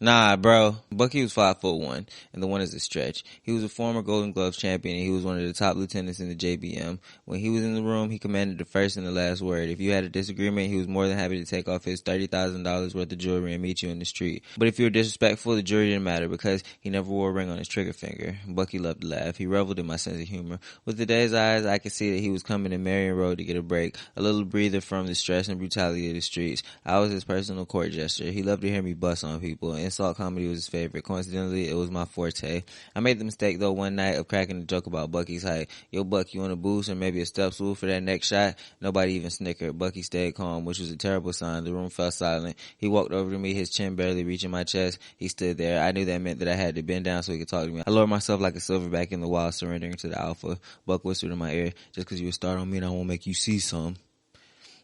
Bucky was 5'1", and the one is a stretch. He was a former Golden Gloves champion, and he was one of the top lieutenants in the JBM. When he was in the room, he commanded the first and the last word. If you had a disagreement, he was more than happy to take off his $30,000 worth of jewelry and meet you in the street. But if you were disrespectful, the jury didn't matter, because he never wore a ring on his trigger finger. Bucky loved to laugh. He reveled in my sense of humor. With the day's eyes, I could see that he was coming to Marion Road to get a break, a little breather from the stress and brutality of the streets. I was his personal court jester. He loved to hear me bust on people. Insult comedy was his favorite. Coincidentally, it was my forte. I made the mistake, though, one night of cracking a joke about Bucky's height. Yo, Buck, you want a boost or maybe a step stool for that next shot? Nobody even snickered. Bucky stayed calm, which was a terrible sign. The room fell silent. He walked over to me, his chin barely reaching my chest. He stood there. I knew that meant that I had to bend down so he could talk to me. I lowered myself like a silverback in the wild, surrendering to the alpha. Buck whispered in my ear, just because you would start on me and I won't make you see some.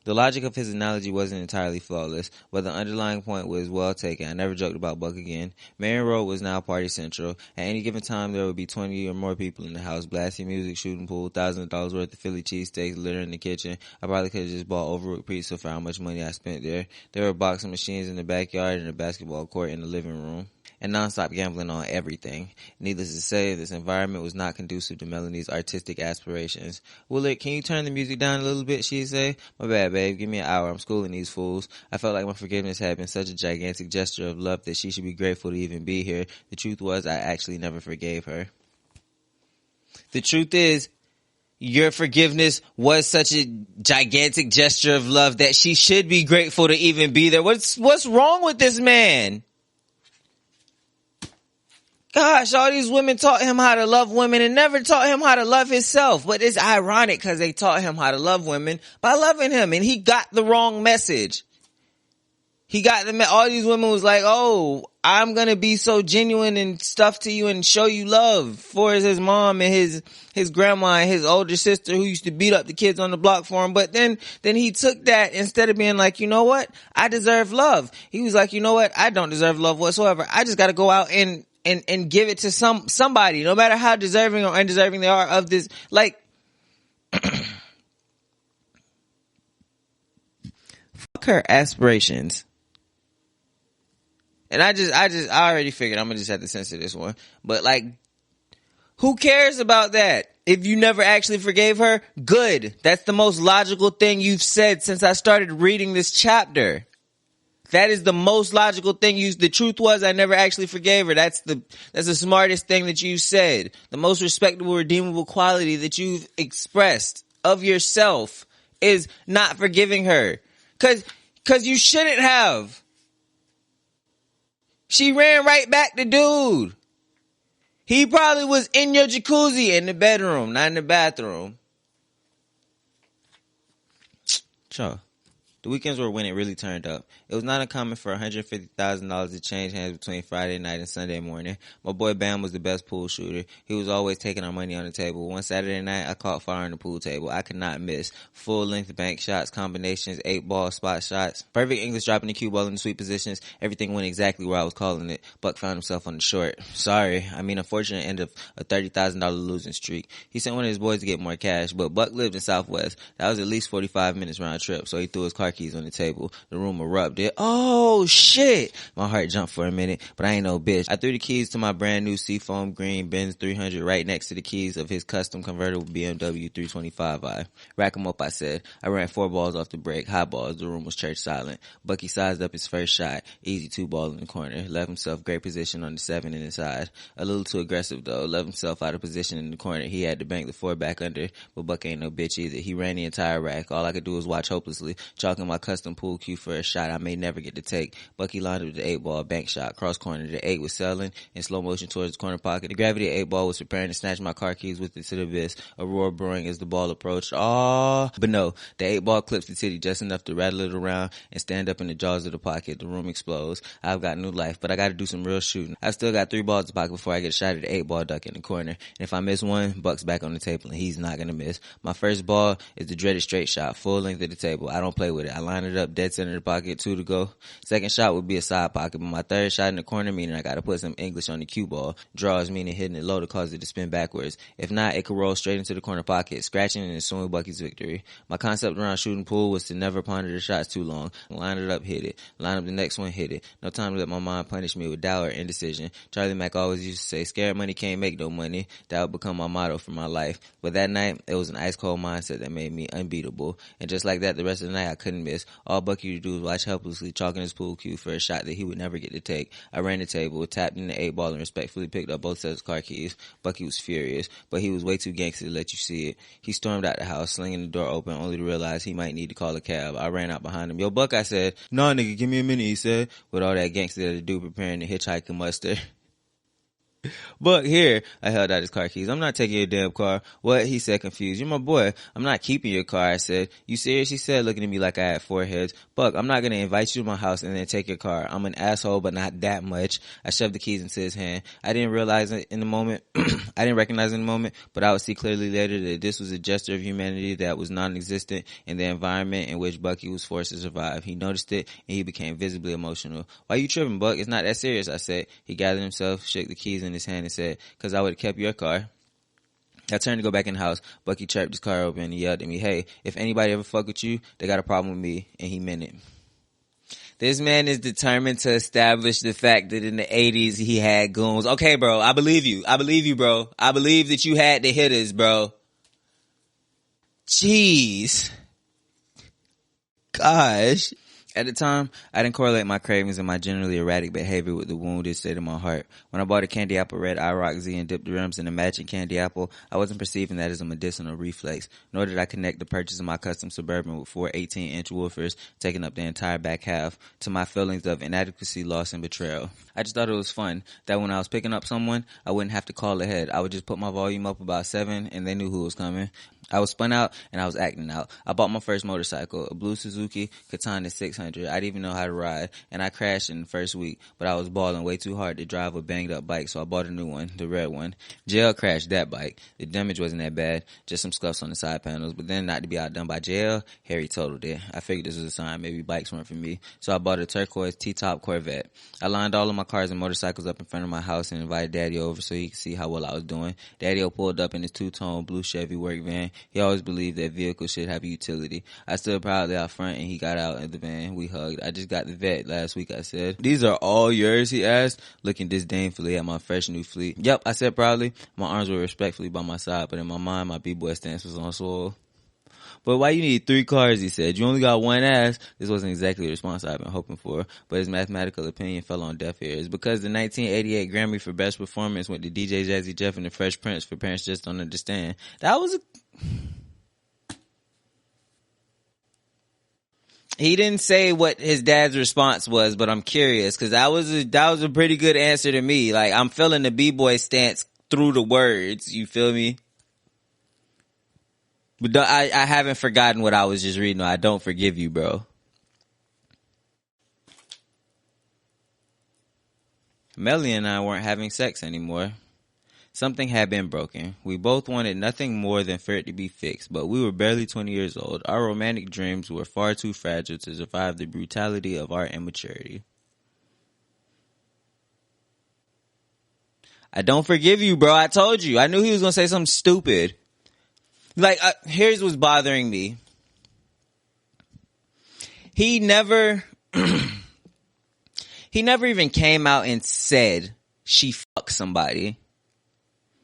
The logic of his analogy wasn't entirely flawless, but the underlying point was well taken. I never joked about Buck again. Marion Road was now party central. At any given time, there would be 20 or more people in the house, blasting music, shooting pool, thousands of dollars worth of Philly cheesesteaks, litter in the kitchen. I probably could have just bought Overwood pizza for how much money I spent there. There were boxing machines in the backyard and a basketball court in the living room, and nonstop gambling on everything. Needless to say, this environment was not conducive to Melanie's artistic aspirations. Willard, can you turn the music down a little bit, she'd say. My bad, babe. Give me an hour. I'm schooling these fools. I felt like my forgiveness had been such a gigantic gesture of love that she should be grateful to even be here. The truth was, I actually never forgave her. The truth is, your forgiveness was such a gigantic gesture of love that she should be grateful to even be there. What's wrong with this man? Gosh, all these women taught him how to love women and never taught him how to love himself. But it's ironic because they taught him how to love women by loving him, and he got the wrong message. He got all these women was like, oh, I'm going to be so genuine and stuff to you and show you love, for his mom and his grandma and his older sister who used to beat up the kids on the block for him. But then he took that, instead of being like, you know what? I deserve love. He was like, you know what? I don't deserve love whatsoever. I just got to go out and give it to somebody, no matter how deserving or undeserving they are of this. Like, fuck her aspirations. And I already figured I'm gonna just have to censor this one. But like, who cares about that? If you never actually forgave her, good. That's the most logical thing you've said since I started reading this chapter. That is the most logical thing. The truth was, I never actually forgave her. That's the smartest thing that you said. The most respectable, redeemable quality that you've expressed of yourself is not forgiving her. Cause you shouldn't have. She ran right back to dude. He probably was in your jacuzzi in the bedroom, not in the bathroom. Sure. The weekends were when it really turned up. It was not uncommon for $150,000 to change hands between Friday night and Sunday morning. My boy Bam was the best pool shooter. He was always taking our money on the table. One Saturday night, I caught fire on the pool table. I could not miss. Full-length bank shots, combinations, 8-ball spot shots. Perfect English dropping the cue ball in the sweet positions. Everything went exactly where I was calling it. Buck found himself on the short. Unfortunate end of a $30,000 losing streak. He sent one of his boys to get more cash, but Buck lived in Southwest. That was at least 45 minutes round trip, so he threw his car keys on the table. The room erupted. Oh shit! My heart jumped for a minute, but I ain't no bitch. I threw the keys to my brand new seafoam green Benz 300 right next to the keys of his custom convertible BMW 325i. Rack 'em up, I said. I ran 4 balls off the break, high balls. The room was church silent. Bucky sized up his first shot. Easy 2-ball in the corner. Left himself great position on the 7 and inside. A little too aggressive though. Left himself out of position in the corner. He had to bank the 4 back under, but Buck ain't no bitch either. He ran the entire rack. All I could do was watch hopelessly, chalking my custom pool cue for a shot I may never get to take. Bucky lined up the 8-ball bank shot, cross corner. The 8 was sailing in slow motion towards the corner pocket. The gravity 8-ball was preparing to snatch my car keys with it to the abyss. A roar brewing as the ball approached. But no, the 8-ball clips the titty just enough to rattle it around and stand up in the jaws of the pocket. The room explodes. I've got new life, but I gotta do some real shooting. I've still got 3 balls in the pocket before I get a shot at the 8-ball duck in the corner. And if I miss one, Buck's back on the table and he's not gonna miss. My first ball is the dreaded straight shot, full length of the table. I don't play with it. I line it up dead center of the pocket, 2 to go. Second shot would be a side pocket, but my third shot in the corner meaning I gotta put some English on the cue ball. Draws meaning hitting it low to cause it to spin backwards. If not, it could roll straight into the corner pocket, scratching and ensuing Bucky's victory. My concept around shooting pool was to never ponder the shots too long. Line it up, hit it. Line up the next one, hit it. No time to let my mind punish me with doubt or indecision. Charlie Mack always used to say, scared money can't make no money. That would become my motto for my life. But that night, it was an ice cold mindset that made me unbeatable. And just like that, the rest of the night I couldn't miss. All Bucky would do was watch helplessly, chalking his pool cue for a shot that he would never get to take. I ran the table, tapped in the 8-ball and respectfully picked up both sets of car keys. Bucky was furious, but he was way too gangster to let you see it. He stormed out the house, slinging the door open, only to realize he might need to call a cab. I ran out behind him. Yo, Buck, I said. Nah, nigga, give me a minute, he said, with all that gangster that the dude preparing to hitchhike and muster. Buck, here. I held out his car keys. I'm not taking your damn car. What? He said, confused. You're my boy. I'm not keeping your car, I said. You serious? He said, looking at me like I had 4 heads. Buck, I'm not going to invite you to my house and then take your car. I'm an asshole, but not that much. I shoved the keys into his hand. I didn't realize it in the moment. I didn't recognize it in the moment, but I would see clearly later that this was a gesture of humanity that was non-existent in the environment in which Bucky was forced to survive. He noticed it and he became visibly emotional. Why you tripping, Buck? It's not that serious, I said. He gathered himself, shook the keys in his hand and said, cause I would have kept your car. I turned to go back in the house. Bucky chirped his car open and he yelled at me, hey, if anybody ever fuck with you, they got a problem with me. And he meant it. This man is determined to establish the fact that in the 80s he had goons. Okay, bro, I believe you. I believe you, bro. I believe that you had the hitters, bro. Jeez. Gosh. At the time, I didn't correlate my cravings and my generally erratic behavior with the wounded state of my heart. When I bought a candy apple red IROC Z and dipped the rims in a matching candy apple, I wasn't perceiving that as a medicinal reflex, nor did I connect the purchase of my custom Suburban with 4 18-inch woofers taking up the entire back half to my feelings of inadequacy, loss, and betrayal. I just thought it was fun that when I was picking up someone, I wouldn't have to call ahead. I would just put my volume up about 7 and they knew who was coming. I was spun out and I was acting out. I bought my first motorcycle, a blue Suzuki Katana 600. I didn't even know how to ride, and I crashed in the first week, but I was balling way too hard to drive a banged up bike, so I bought a new one, the red one. JL crashed that bike. The damage wasn't that bad, just some scuffs on the side panels, but then not to be outdone by JL, Harry totaled it. I figured this was a sign maybe bikes weren't for me, so I bought a turquoise T-top Corvette. I lined all of my cars and motorcycles up in front of my house and invited Daddy over so he could see how well I was doing. Daddy pulled up in his 2-tone blue Chevy work van. He always believed that vehicles should have utility. I stood proudly out front and he got out of the van. We hugged. I just got the vet last week, I said. These are all yours, he asked, looking disdainfully at my fresh new fleet. Yep, I said proudly. My arms were respectfully by my side, but in my mind, my b-boy stance was on swole. But why you need 3 cars, he said. You only got one ass. This wasn't exactly the response I've been hoping for, but his mathematical opinion fell on deaf ears. Because the 1988 Grammy for Best Performance went to DJ Jazzy Jeff and the Fresh Prince for Parents Just Don't Understand. That was a... He didn't say what his dad's response was, but I'm curious because that was a pretty good answer to me. Like, I'm feeling the b-boy stance through the words. You feel me? But I haven't forgotten what I was just reading. I don't forgive you, bro. Melly and I weren't having sex anymore. Something had been broken. We both wanted nothing more than for it to be fixed, but we were barely 20 years old. Our romantic dreams were far too fragile to survive the brutality of our immaturity. I don't forgive you, bro. I told you. I knew he was going to say something stupid. Like, here's what's bothering me. He never even came out and said she fucked somebody.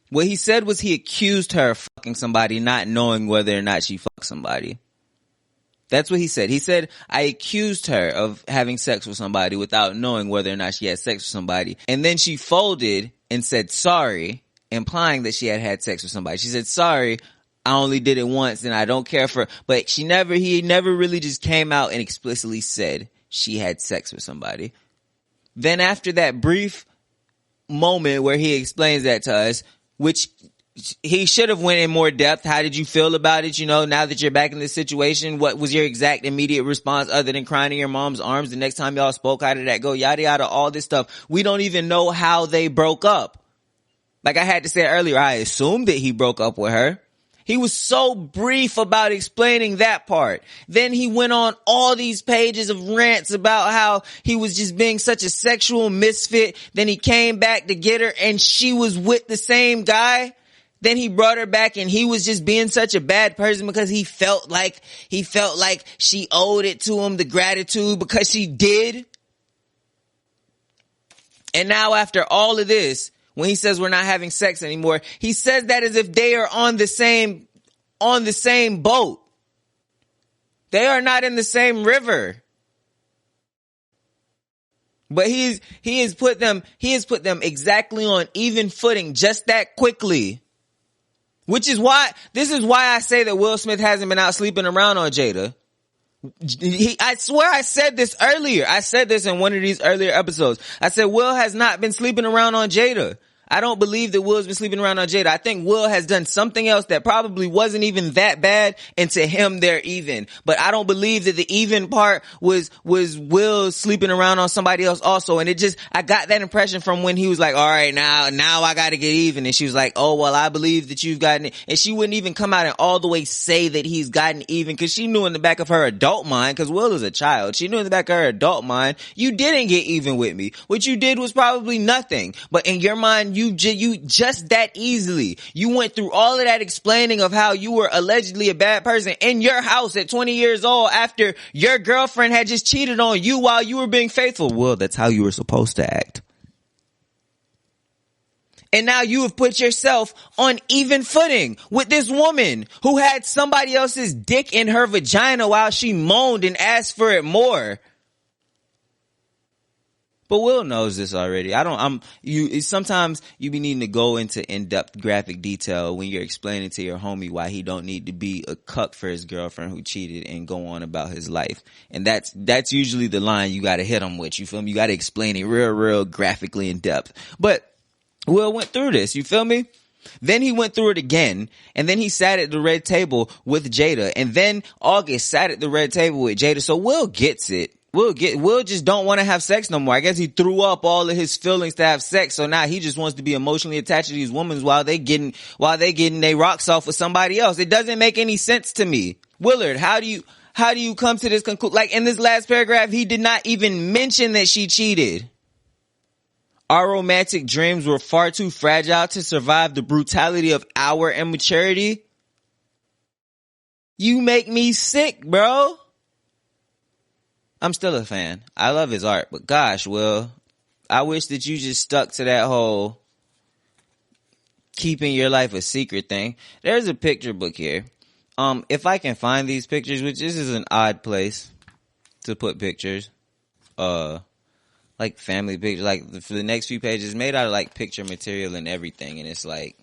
What he said was he accused her of fucking somebody, not knowing whether or not she fucked somebody. That's what he said. He said, I accused her of having sex with somebody without knowing whether or not she had sex with somebody. And then she folded and said sorry, implying that she had had sex with somebody. She said, sorry, I only did it once and I don't care for, but he never really just came out and explicitly said she had sex with somebody. Then after that brief moment where he explains that to us, which he should have went in more depth. How did you feel about it? You know, now that you're back in this situation, what was your exact immediate response other than crying in your mom's arms? The next time y'all spoke, how did that go? Yada, yada, all this stuff. We don't even know how they broke up. Like I had to say earlier, I assumed that he broke up with her. He was so brief about explaining that part. Then he went on all these pages of rants about how he was just being such a sexual misfit. Then he came back to get her and she was with the same guy. Then he brought her back and he was just being such a bad person because he felt like she owed it to him, the gratitude, because she did. And now after all of this, when he says we're not having sex anymore, he says that as if they are on the same boat. They are not in the same river. But he has put them exactly on even footing just that quickly. This is why I say that Will Smith hasn't been out sleeping around on Jada. I swear I said this earlier. I said this in one of these earlier episodes. I said Will has not been sleeping around on Jada. I don't believe that Will's been sleeping around on Jada. I think Will has done something else that probably wasn't even that bad, and to him they're even. But I don't believe that the even part was Will sleeping around on somebody else also. And I got that impression from when he was like, all right, now I gotta get even. And she was like, oh, well, I believe that you've gotten it. And she wouldn't even come out and all the way say that he's gotten even, because she knew in the back of her adult mind, because Will is a child, she knew in the back of her adult mind, you didn't get even with me. What you did was probably nothing. But in your mind, you just that easily. You went through all of that explaining of how you were allegedly a bad person in your house at 20 years old after your girlfriend had just cheated on you while you were being faithful. Well, that's how you were supposed to act. And now you have put yourself on even footing with this woman who had somebody else's dick in her vagina while she moaned and asked for it more. But Will knows this already. Sometimes you be needing to go into in-depth graphic detail when you're explaining to your homie why he don't need to be a cuck for his girlfriend who cheated and go on about his life. And that's usually the line you gotta hit him with. You feel me? You gotta explain it real graphically in depth. But Will went through this. You feel me? Then he went through it again, and then he sat at the red table with Jada, and then August sat at the red table with Jada. So Will gets it. Will just don't want to have sex no more. I guess he threw up all of his feelings to have sex, so now he just wants to be emotionally attached to these women while they getting their rocks off with somebody else. It doesn't make any sense to me. Willard, how do you come to this conclusion? Like in this last paragraph, he did not even mention that she cheated. Our romantic dreams were far too fragile to survive the brutality of our immaturity. You make me sick, bro. I'm still a fan. I love his art, but gosh, Will, I wish that you just stuck to that whole keeping your life a secret thing. There's a picture book here. If I can find these pictures, which this is an odd place to put pictures, like family pictures, like for the next few pages, made out of like picture material and everything, and it's like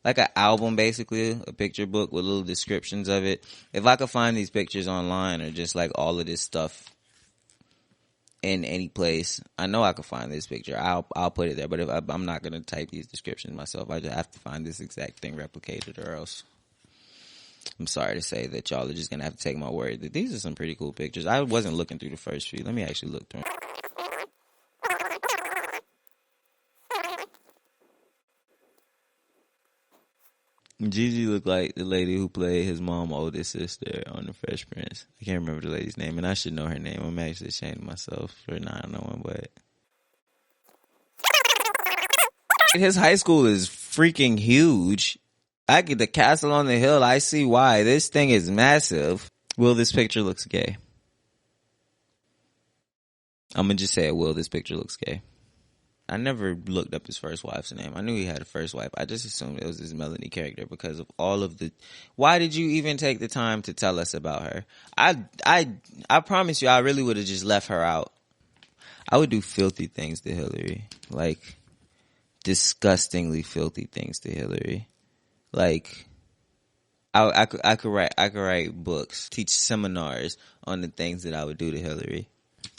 an album, basically, a picture book with little descriptions of it. If I could find these pictures online or just like all of this stuff in any place, I know I could find this picture. I'll put it there. But if I'm not gonna type these descriptions myself, I just have to find this exact thing replicated, or else I'm sorry to say that y'all are just gonna have to take my word that these are some pretty cool pictures. I wasn't looking through the first few. Let me actually look through them. Gigi looked like the lady who played his mom's oldest sister on The Fresh Prince. I can't remember the lady's name, and I should know her name. I'm actually ashamed of myself for not knowing, but his high school is freaking huge. I get the castle on the hill. I see why. This thing is massive. Will, this picture looks gay. I'm gonna just say it. Will, this picture looks gay. I never looked up his first wife's name. I knew he had a first wife. I just assumed it was his Melanie character because of all of the... Why did you even take the time to tell us about her? I promise you, I really would have just left her out. I would do filthy things to Hillary. Like, disgustingly filthy things to Hillary. Like, I could write books, teach seminars on the things that I would do to Hillary.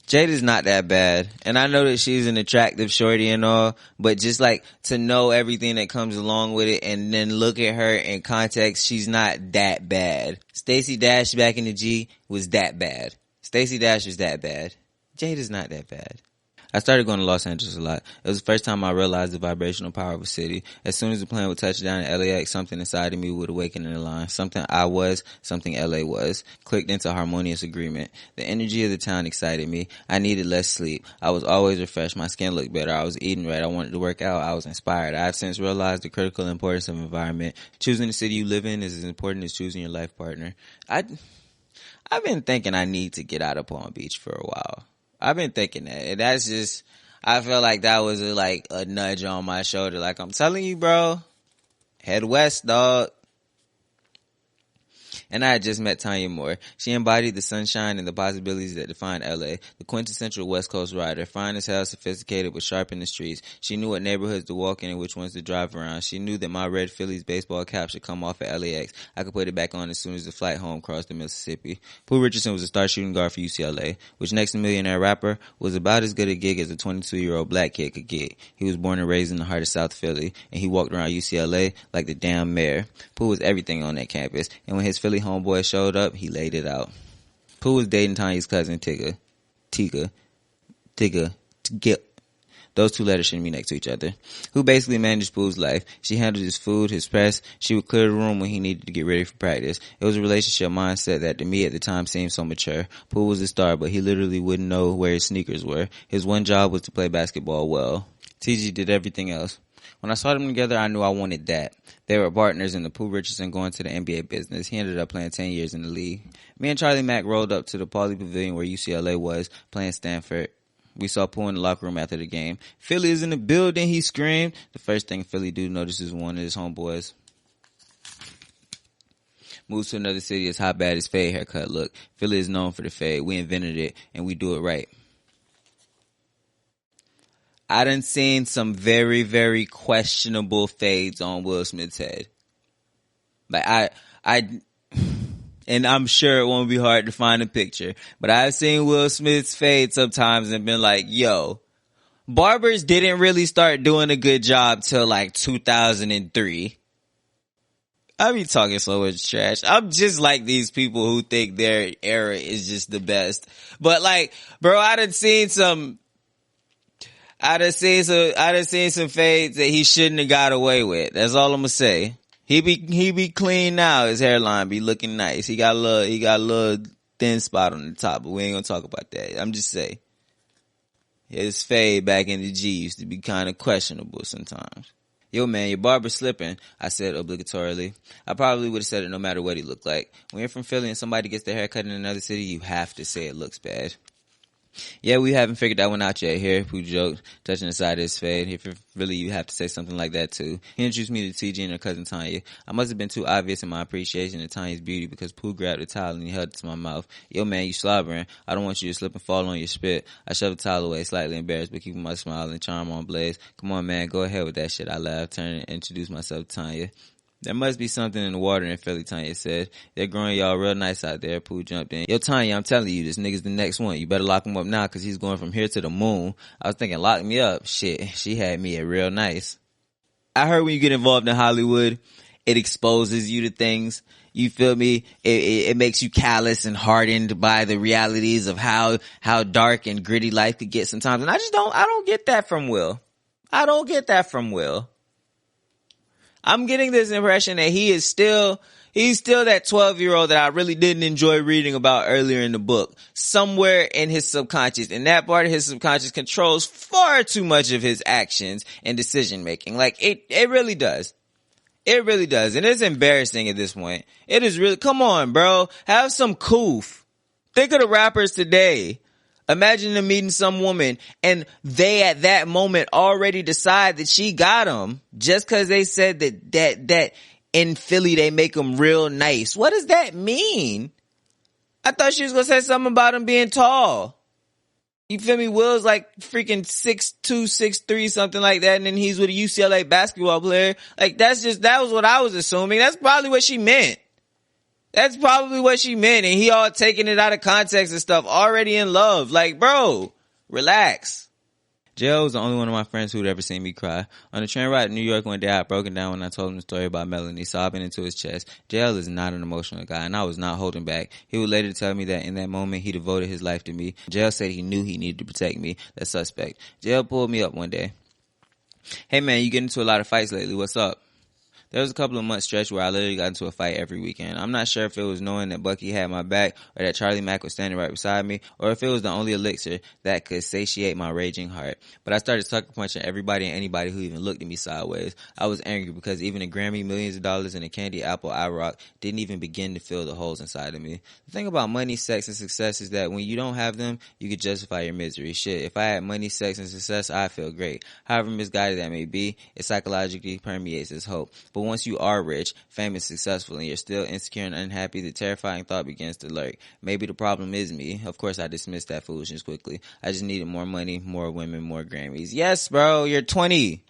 Jada's not that bad, and I know that she's an attractive shorty and all, but just like to know everything that comes along with it and then look at her in context, she's not that bad. Stacey Dash back in the G was that bad. Stacey Dash was that bad. Jada's not that bad. I started going to Los Angeles a lot. It was the first time I realized the vibrational power of a city. As soon as the plane would touch down in LAX, something inside of me would awaken in the line. Something I was, something LA was, clicked into harmonious agreement. The energy of the town excited me. I needed less sleep. I was always refreshed. My skin looked better. I was eating right. I wanted to work out. I was inspired. I've since realized the critical importance of environment. Choosing the city you live in is as important as choosing your life partner. I've been thinking I need to get out of Palm Beach for a while. I've been thinking that, and that's just, I feel like that was a nudge on my shoulder. Like, I'm telling you, bro, head west, dog. And I had just met Tanya Moore. She embodied the sunshine and the possibilities that define LA. The quintessential West Coast rider. Fine as hell, sophisticated, but sharp in the streets. She knew what neighborhoods to walk in and which ones to drive around. She knew that my red Phillies baseball cap should come off at LAX. I could put it back on as soon as the flight home crossed the Mississippi. Pooh Richardson was a star shooting guard for UCLA, which next to Millionaire Rapper was about as good a gig as a 22-year-old black kid could get. He was born and raised in the heart of South Philly, and he walked around UCLA like the damn mayor. Pooh was everything on that campus, and when his Philly homeboy showed up, he laid it out. Pooh was dating Tanya's cousin, Tigger. Those two letters shouldn't be next to each other. Who basically managed Pooh's life. She handled his food, his press. She would clear the room when he needed to get ready for practice. It was a relationship mindset that to me at the time seemed so mature. Pooh was a star, but he literally wouldn't know where his sneakers were. His one job was to play basketball well. TG did everything else. When I saw them together, I knew I wanted that. They were partners in the Pooh Richardson going to the NBA business. He ended up playing 10 years in the league. Me and Charlie Mack rolled up to the Pauley Pavilion where UCLA was, playing Stanford. We saw Pooh in the locker room after the game. Philly is in the building, he screamed. The first thing Philly do notice is one of his homeboys moves to another city as how bad his fade haircut look. Philly is known for the fade. We invented it, and we do it right. I done seen some very, very questionable fades on Will Smith's head. Like and I'm sure it won't be hard to find a picture, but I've seen Will Smith's fade sometimes and been like, yo, barbers didn't really start doing a good job till like 2003. I be talking so much trash. I'm just like these people who think their era is just the best. But like, bro, I done seen some fades that he shouldn't have got away with. That's all I'm gonna say. He be clean now. His hairline be looking nice. He got a little thin spot on the top, but we ain't gonna talk about that. I'm just saying. His fade back in the G used to be kind of questionable sometimes. Yo man, your barber's slipping, I said obligatorily. I probably would have said it no matter what he looked like. When you're from Philly and somebody gets their hair cut in another city, you have to say it looks bad. Yeah, we haven't figured that one out yet here, Pooh joked, touching the side of his fade. If really you have to say something like that too. He introduced me to TG and her cousin Tanya. I must have been too obvious in my appreciation of Tanya's beauty because Pooh grabbed the towel and he held it to my mouth. Yo man, you slobbering. I don't want you to slip and fall on your spit. I shoved the towel away, slightly embarrassed, but keeping my smile and charm on blaze. Come on man, go ahead with that shit. I laughed, turned and introduced myself to Tanya. There must be something in the water in Philly, Tanya said. They're growing y'all real nice out there, Pooh jumped in. Yo, Tanya, I'm telling you, this nigga's the next one. You better lock him up now because he's going from here to the moon. I was thinking, lock me up. Shit, she had me at real nice. I heard when you get involved in Hollywood, it exposes you to things. You feel me? It makes you callous and hardened by the realities of how dark and gritty life could get sometimes. And I don't get that from Will. I don't get that from Will. I'm getting this impression that he's still that 12-year-old that I really didn't enjoy reading about earlier in the book. Somewhere in his subconscious, and that part of his subconscious controls far too much of his actions and decision making. Like, it really does. It really does. And it's embarrassing at this point. It is really, come on, bro. Have some coof. Think of the rappers today. Imagine them meeting some woman and they at that moment already decide that she got him just cause they said that in Philly they make them real nice. What does that mean? I thought she was gonna say something about him being tall. You feel me? Will's like freaking 6'2", 6'3", something like that, and then he's with a UCLA basketball player. Like, that was what I was assuming. That's probably what she meant. That's probably what she meant, and he all taking it out of context and stuff, already in love. Like, bro, relax. JL was the only one of my friends who had ever seen me cry. On the train ride to New York one day, I had broken down when I told him the story about Melanie sobbing into his chest. JL is not an emotional guy, and I was not holding back. He would later tell me that in that moment, he devoted his life to me. JL said he knew he needed to protect me. That's suspect. JL pulled me up one day. Hey man, you get into a lot of fights lately. What's up? There was a couple of months stretch where I literally got into a fight every weekend. I'm not sure if it was knowing that Bucky had my back or that Charlie Mack was standing right beside me or if it was the only elixir that could satiate my raging heart. But I started sucker punching everybody and anybody who even looked at me sideways. I was angry because even a Grammy, millions of dollars, and a candy apple I rock didn't even begin to fill the holes inside of me. The thing about money, sex, and success is that when you don't have them, you can justify your misery. Shit, if I had money, sex, and success, I feel great. However misguided that may be, it psychologically permeates as hope. But once you are rich, famous, successful, and you're still insecure and unhappy, the terrifying thought begins to lurk. Maybe the problem is me. Of course, I dismissed that foolishness quickly. I just needed more money, more women, more Grammys. Yes, bro, you're 20.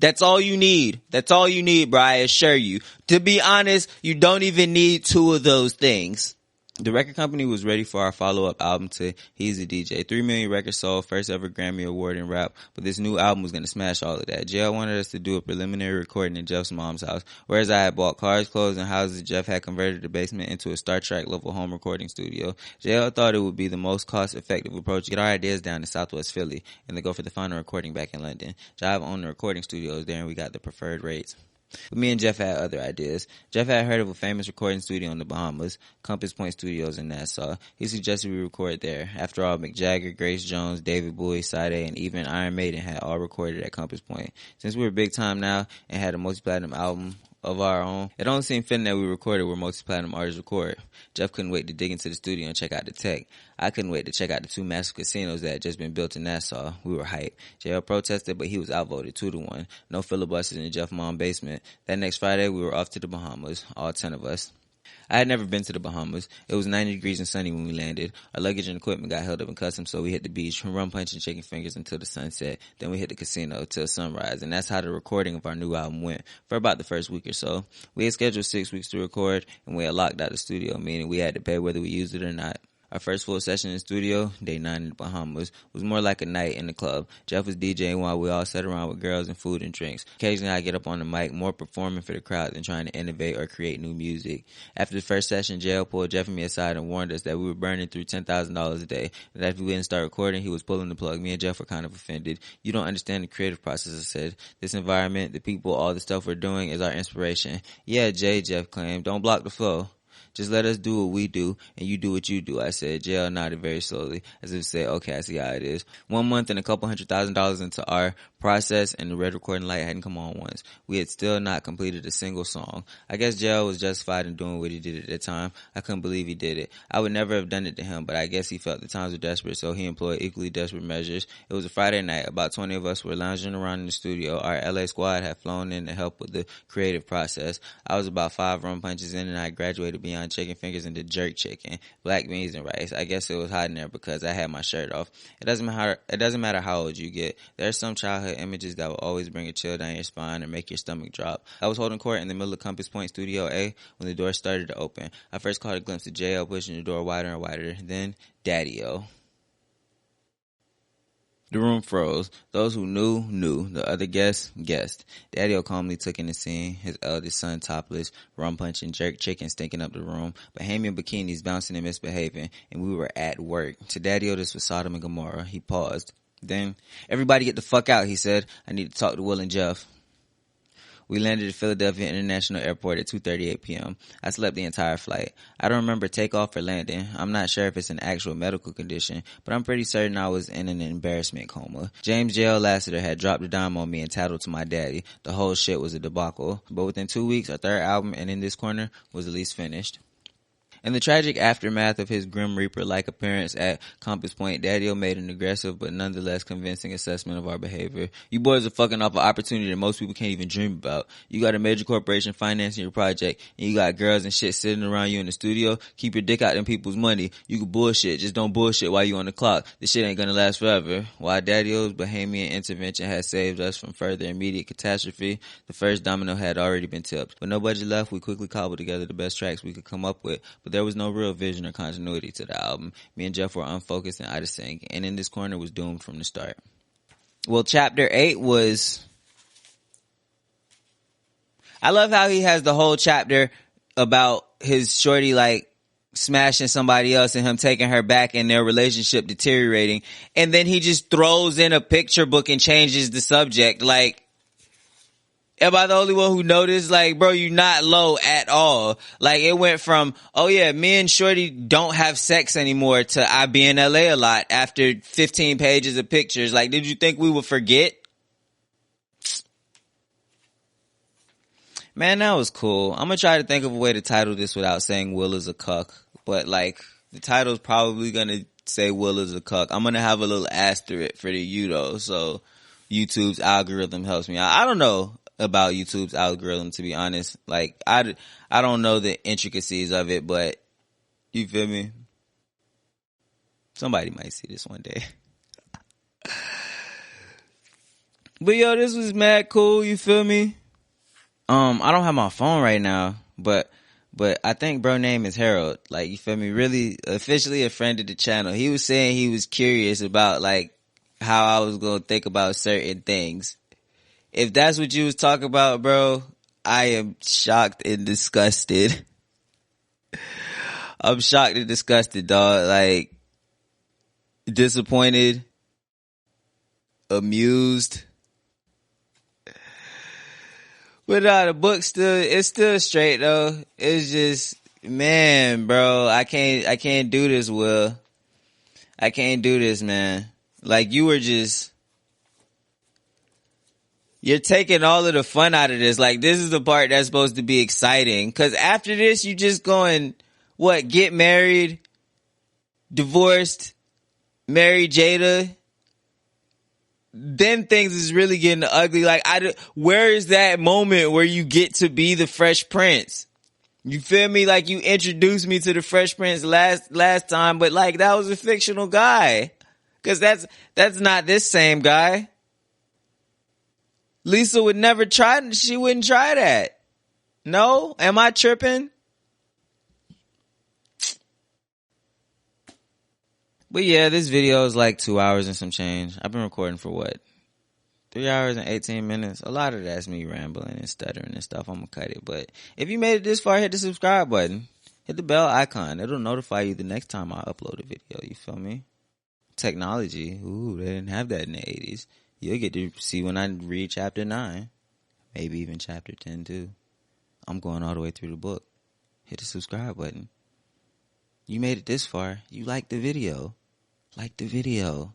That's all you need. That's all you need, bro. I assure you. To be honest, you don't even need two of those things. The record company was ready for our follow-up album to He's a DJ. 3 million records sold, first ever Grammy Award in rap, but this new album was going to smash all of that. JL wanted us to do a preliminary recording in Jeff's mom's house, whereas I had bought cars, clothes, and houses. Jeff had converted the basement into a Star Trek level home recording studio. JL thought it would be the most cost-effective approach to get our ideas down in Southwest Philly and then go for the final recording back in London. Jive owned the recording studios there and we got the preferred rates. But me and Jeff had other ideas. Jeff had heard of a famous recording studio in the Bahamas, Compass Point Studios in Nassau. He suggested we record there. After all, Mick Jagger, Grace Jones, David Bowie, Sade, and even Iron Maiden had all recorded at Compass Point. Since we were big time now and had a multi-platinum album of our own, it only seemed fitting that we recorded where multi-platinum artists record. Jeff couldn't wait to dig into the studio and check out the tech. I couldn't wait to check out the 2 massive casinos that had just been built in Nassau. We were hyped. JL protested, but he was outvoted 2-1. No filibusters in Jeff's mom's basement. That next Friday, we were off to the Bahamas, all 10 of us. I had never been to the Bahamas. It was 90 degrees and sunny when we landed. Our luggage and equipment got held up in customs, so we hit the beach, rum punching chicken fingers until the sunset. Then we hit the casino till sunrise, and that's how the recording of our new album went for about the first week or so. We had scheduled 6 weeks to record, and we had locked out the studio, meaning we had to pay whether we used it or not. Our first full session in the studio, day 9 in the Bahamas, was more like a night in the club. Jeff was DJing while we all sat around with girls and food and drinks. Occasionally I get up on the mic, more performing for the crowd than trying to innovate or create new music. After the first session, JL pulled Jeff and me aside and warned us that we were burning through $10,000 a day. And that if we didn't start recording, he was pulling the plug. Me and Jeff were kind of offended. You don't understand the creative process, I said. This environment, the people, all the stuff we're doing is our inspiration. Yeah, Jay, Jeff claimed. Don't block the flow. Just let us do what we do, and you do what you do, I said. JL nodded very slowly, as if to say, okay, I see how it is. 1 month and a couple $100,000 into our process, and the red recording light hadn't come on once. We had still not completed a single song. I guess JL was justified in doing what he did at the time. I couldn't believe he did it. I would never have done it to him, but I guess he felt the times were desperate, so he employed equally desperate measures. It was a Friday night. About 20 of us were lounging around in the studio. Our LA squad had flown in to help with the creative process. I was about 5 rum punches in, and I graduated beyond chicken fingers into jerk chicken, black beans, and rice. I guess it was hot in there because I had my shirt off. It doesn't matter how old you get. There are some childhood images that will always bring a chill down your spine or make your stomach drop. I was holding court in the middle of Compass Point Studio A when the door started to open. I first caught a glimpse of JL pushing the door wider and wider, then Daddy-O. The room froze. Those who knew, knew. The other guests, guessed. Daddy-O calmly took in the scene, his eldest son topless, rum punching, jerk chicken stinking up the room, Bahamian bikinis bouncing and misbehaving, and we were at work. To Daddy-O, this was Sodom and Gomorrah. He paused. Then, everybody get the fuck out, he said. I need to talk to Will and Jeff. We landed at Philadelphia International Airport at 2:38 p.m. I slept the entire flight. I don't remember takeoff or landing. I'm not sure if it's an actual medical condition, but I'm pretty certain I was in an embarrassment coma. James J.L. Lassiter had dropped a dime on me and tattled to my daddy. The whole shit was a debacle. But within 2 weeks, our third album, And in This Corner, was at least finished. In the tragic aftermath of his Grim Reaper-like appearance at Compass Point, Daddy-O made an aggressive but nonetheless convincing assessment of our behavior. You boys are fucking off an opportunity that most people can't even dream about. You got a major corporation financing your project, and you got girls and shit sitting around you in the studio. Keep your dick out them people's money. You can bullshit, just don't bullshit while you on the clock. This shit ain't gonna last forever. While Daddy-O's Bahamian intervention had saved us from further immediate catastrophe, the first domino had already been tipped. With no budget left, we quickly cobbled together the best tracks we could come up with, but there was no real vision or continuity to the album. Me and Jeff were unfocused and out of sync, and In This Corner was doomed from the start. Well, chapter 8 was... I love how he has the whole chapter about his shorty, like, smashing somebody else and him taking her back and their relationship deteriorating, and then he just throws in a picture book and changes the subject. Like, am I the only one who noticed? Like, bro, you not low at all. Like, it went from, oh yeah, me and Shorty don't have sex anymore to I be in LA a lot after 15 pages of pictures. Like, did you think we would forget? Man, that was cool. I'm gonna try to think of a way to title this without saying Will is a cuck. But, like, the title's probably gonna say Will is a cuck. I'm gonna have a little asterisk for the U, though, so YouTube's algorithm helps me out. I don't know about YouTube's algorithm, to be honest. Like, I don't know the intricacies of it, but you feel me? Somebody might see this one day. But yo, this was mad cool, you feel me? I don't have my phone right now, but I think bro name is Harold. Like, you feel me? Really officially a friend of the channel. He was saying he was curious about, like, how I was gonna think about certain things. If that's what you was talking about, bro, I am shocked and disgusted. I'm shocked and disgusted, dog. Like, disappointed, amused. But the book it's still straight though. It's just, man, bro, I can't do this, Will. I can't do this, man. Like, you're taking all of the fun out of this. Like, this is the part that's supposed to be exciting. Cause after this, you just going, what, get married, divorced, marry Jada. Then things is really getting ugly. Like, where is that moment where you get to be the Fresh Prince? You feel me? Like, you introduced me to the Fresh Prince last time, but like, that was a fictional guy. Cause that's not this same guy. Lisa would never try, she wouldn't try that. No? Am I tripping? But yeah, this video is like 2 hours and some change. I've been recording for what? 3 hours and 18 minutes. A lot of that's me rambling and stuttering and stuff. I'm gonna cut it. But if you made it this far, hit the subscribe button. Hit the bell icon. It'll notify you the next time I upload a video. You feel me? Technology. Ooh, they didn't have that in the 80s. You'll get to see when I read chapter 9. Maybe even chapter 10 too. I'm going all the way through the book. Hit the subscribe button. You made it this far. You liked the video. Like the video.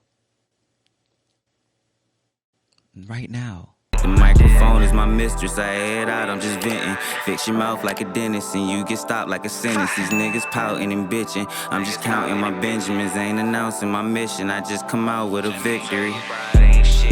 Right now. The microphone is my mistress, I head out, I'm just venting. Fix your mouth like a dentist and you get stopped like a sentence. These niggas pouting and bitching, I'm just counting my Benjamins. Ain't announcing my mission, I just come out with a victory.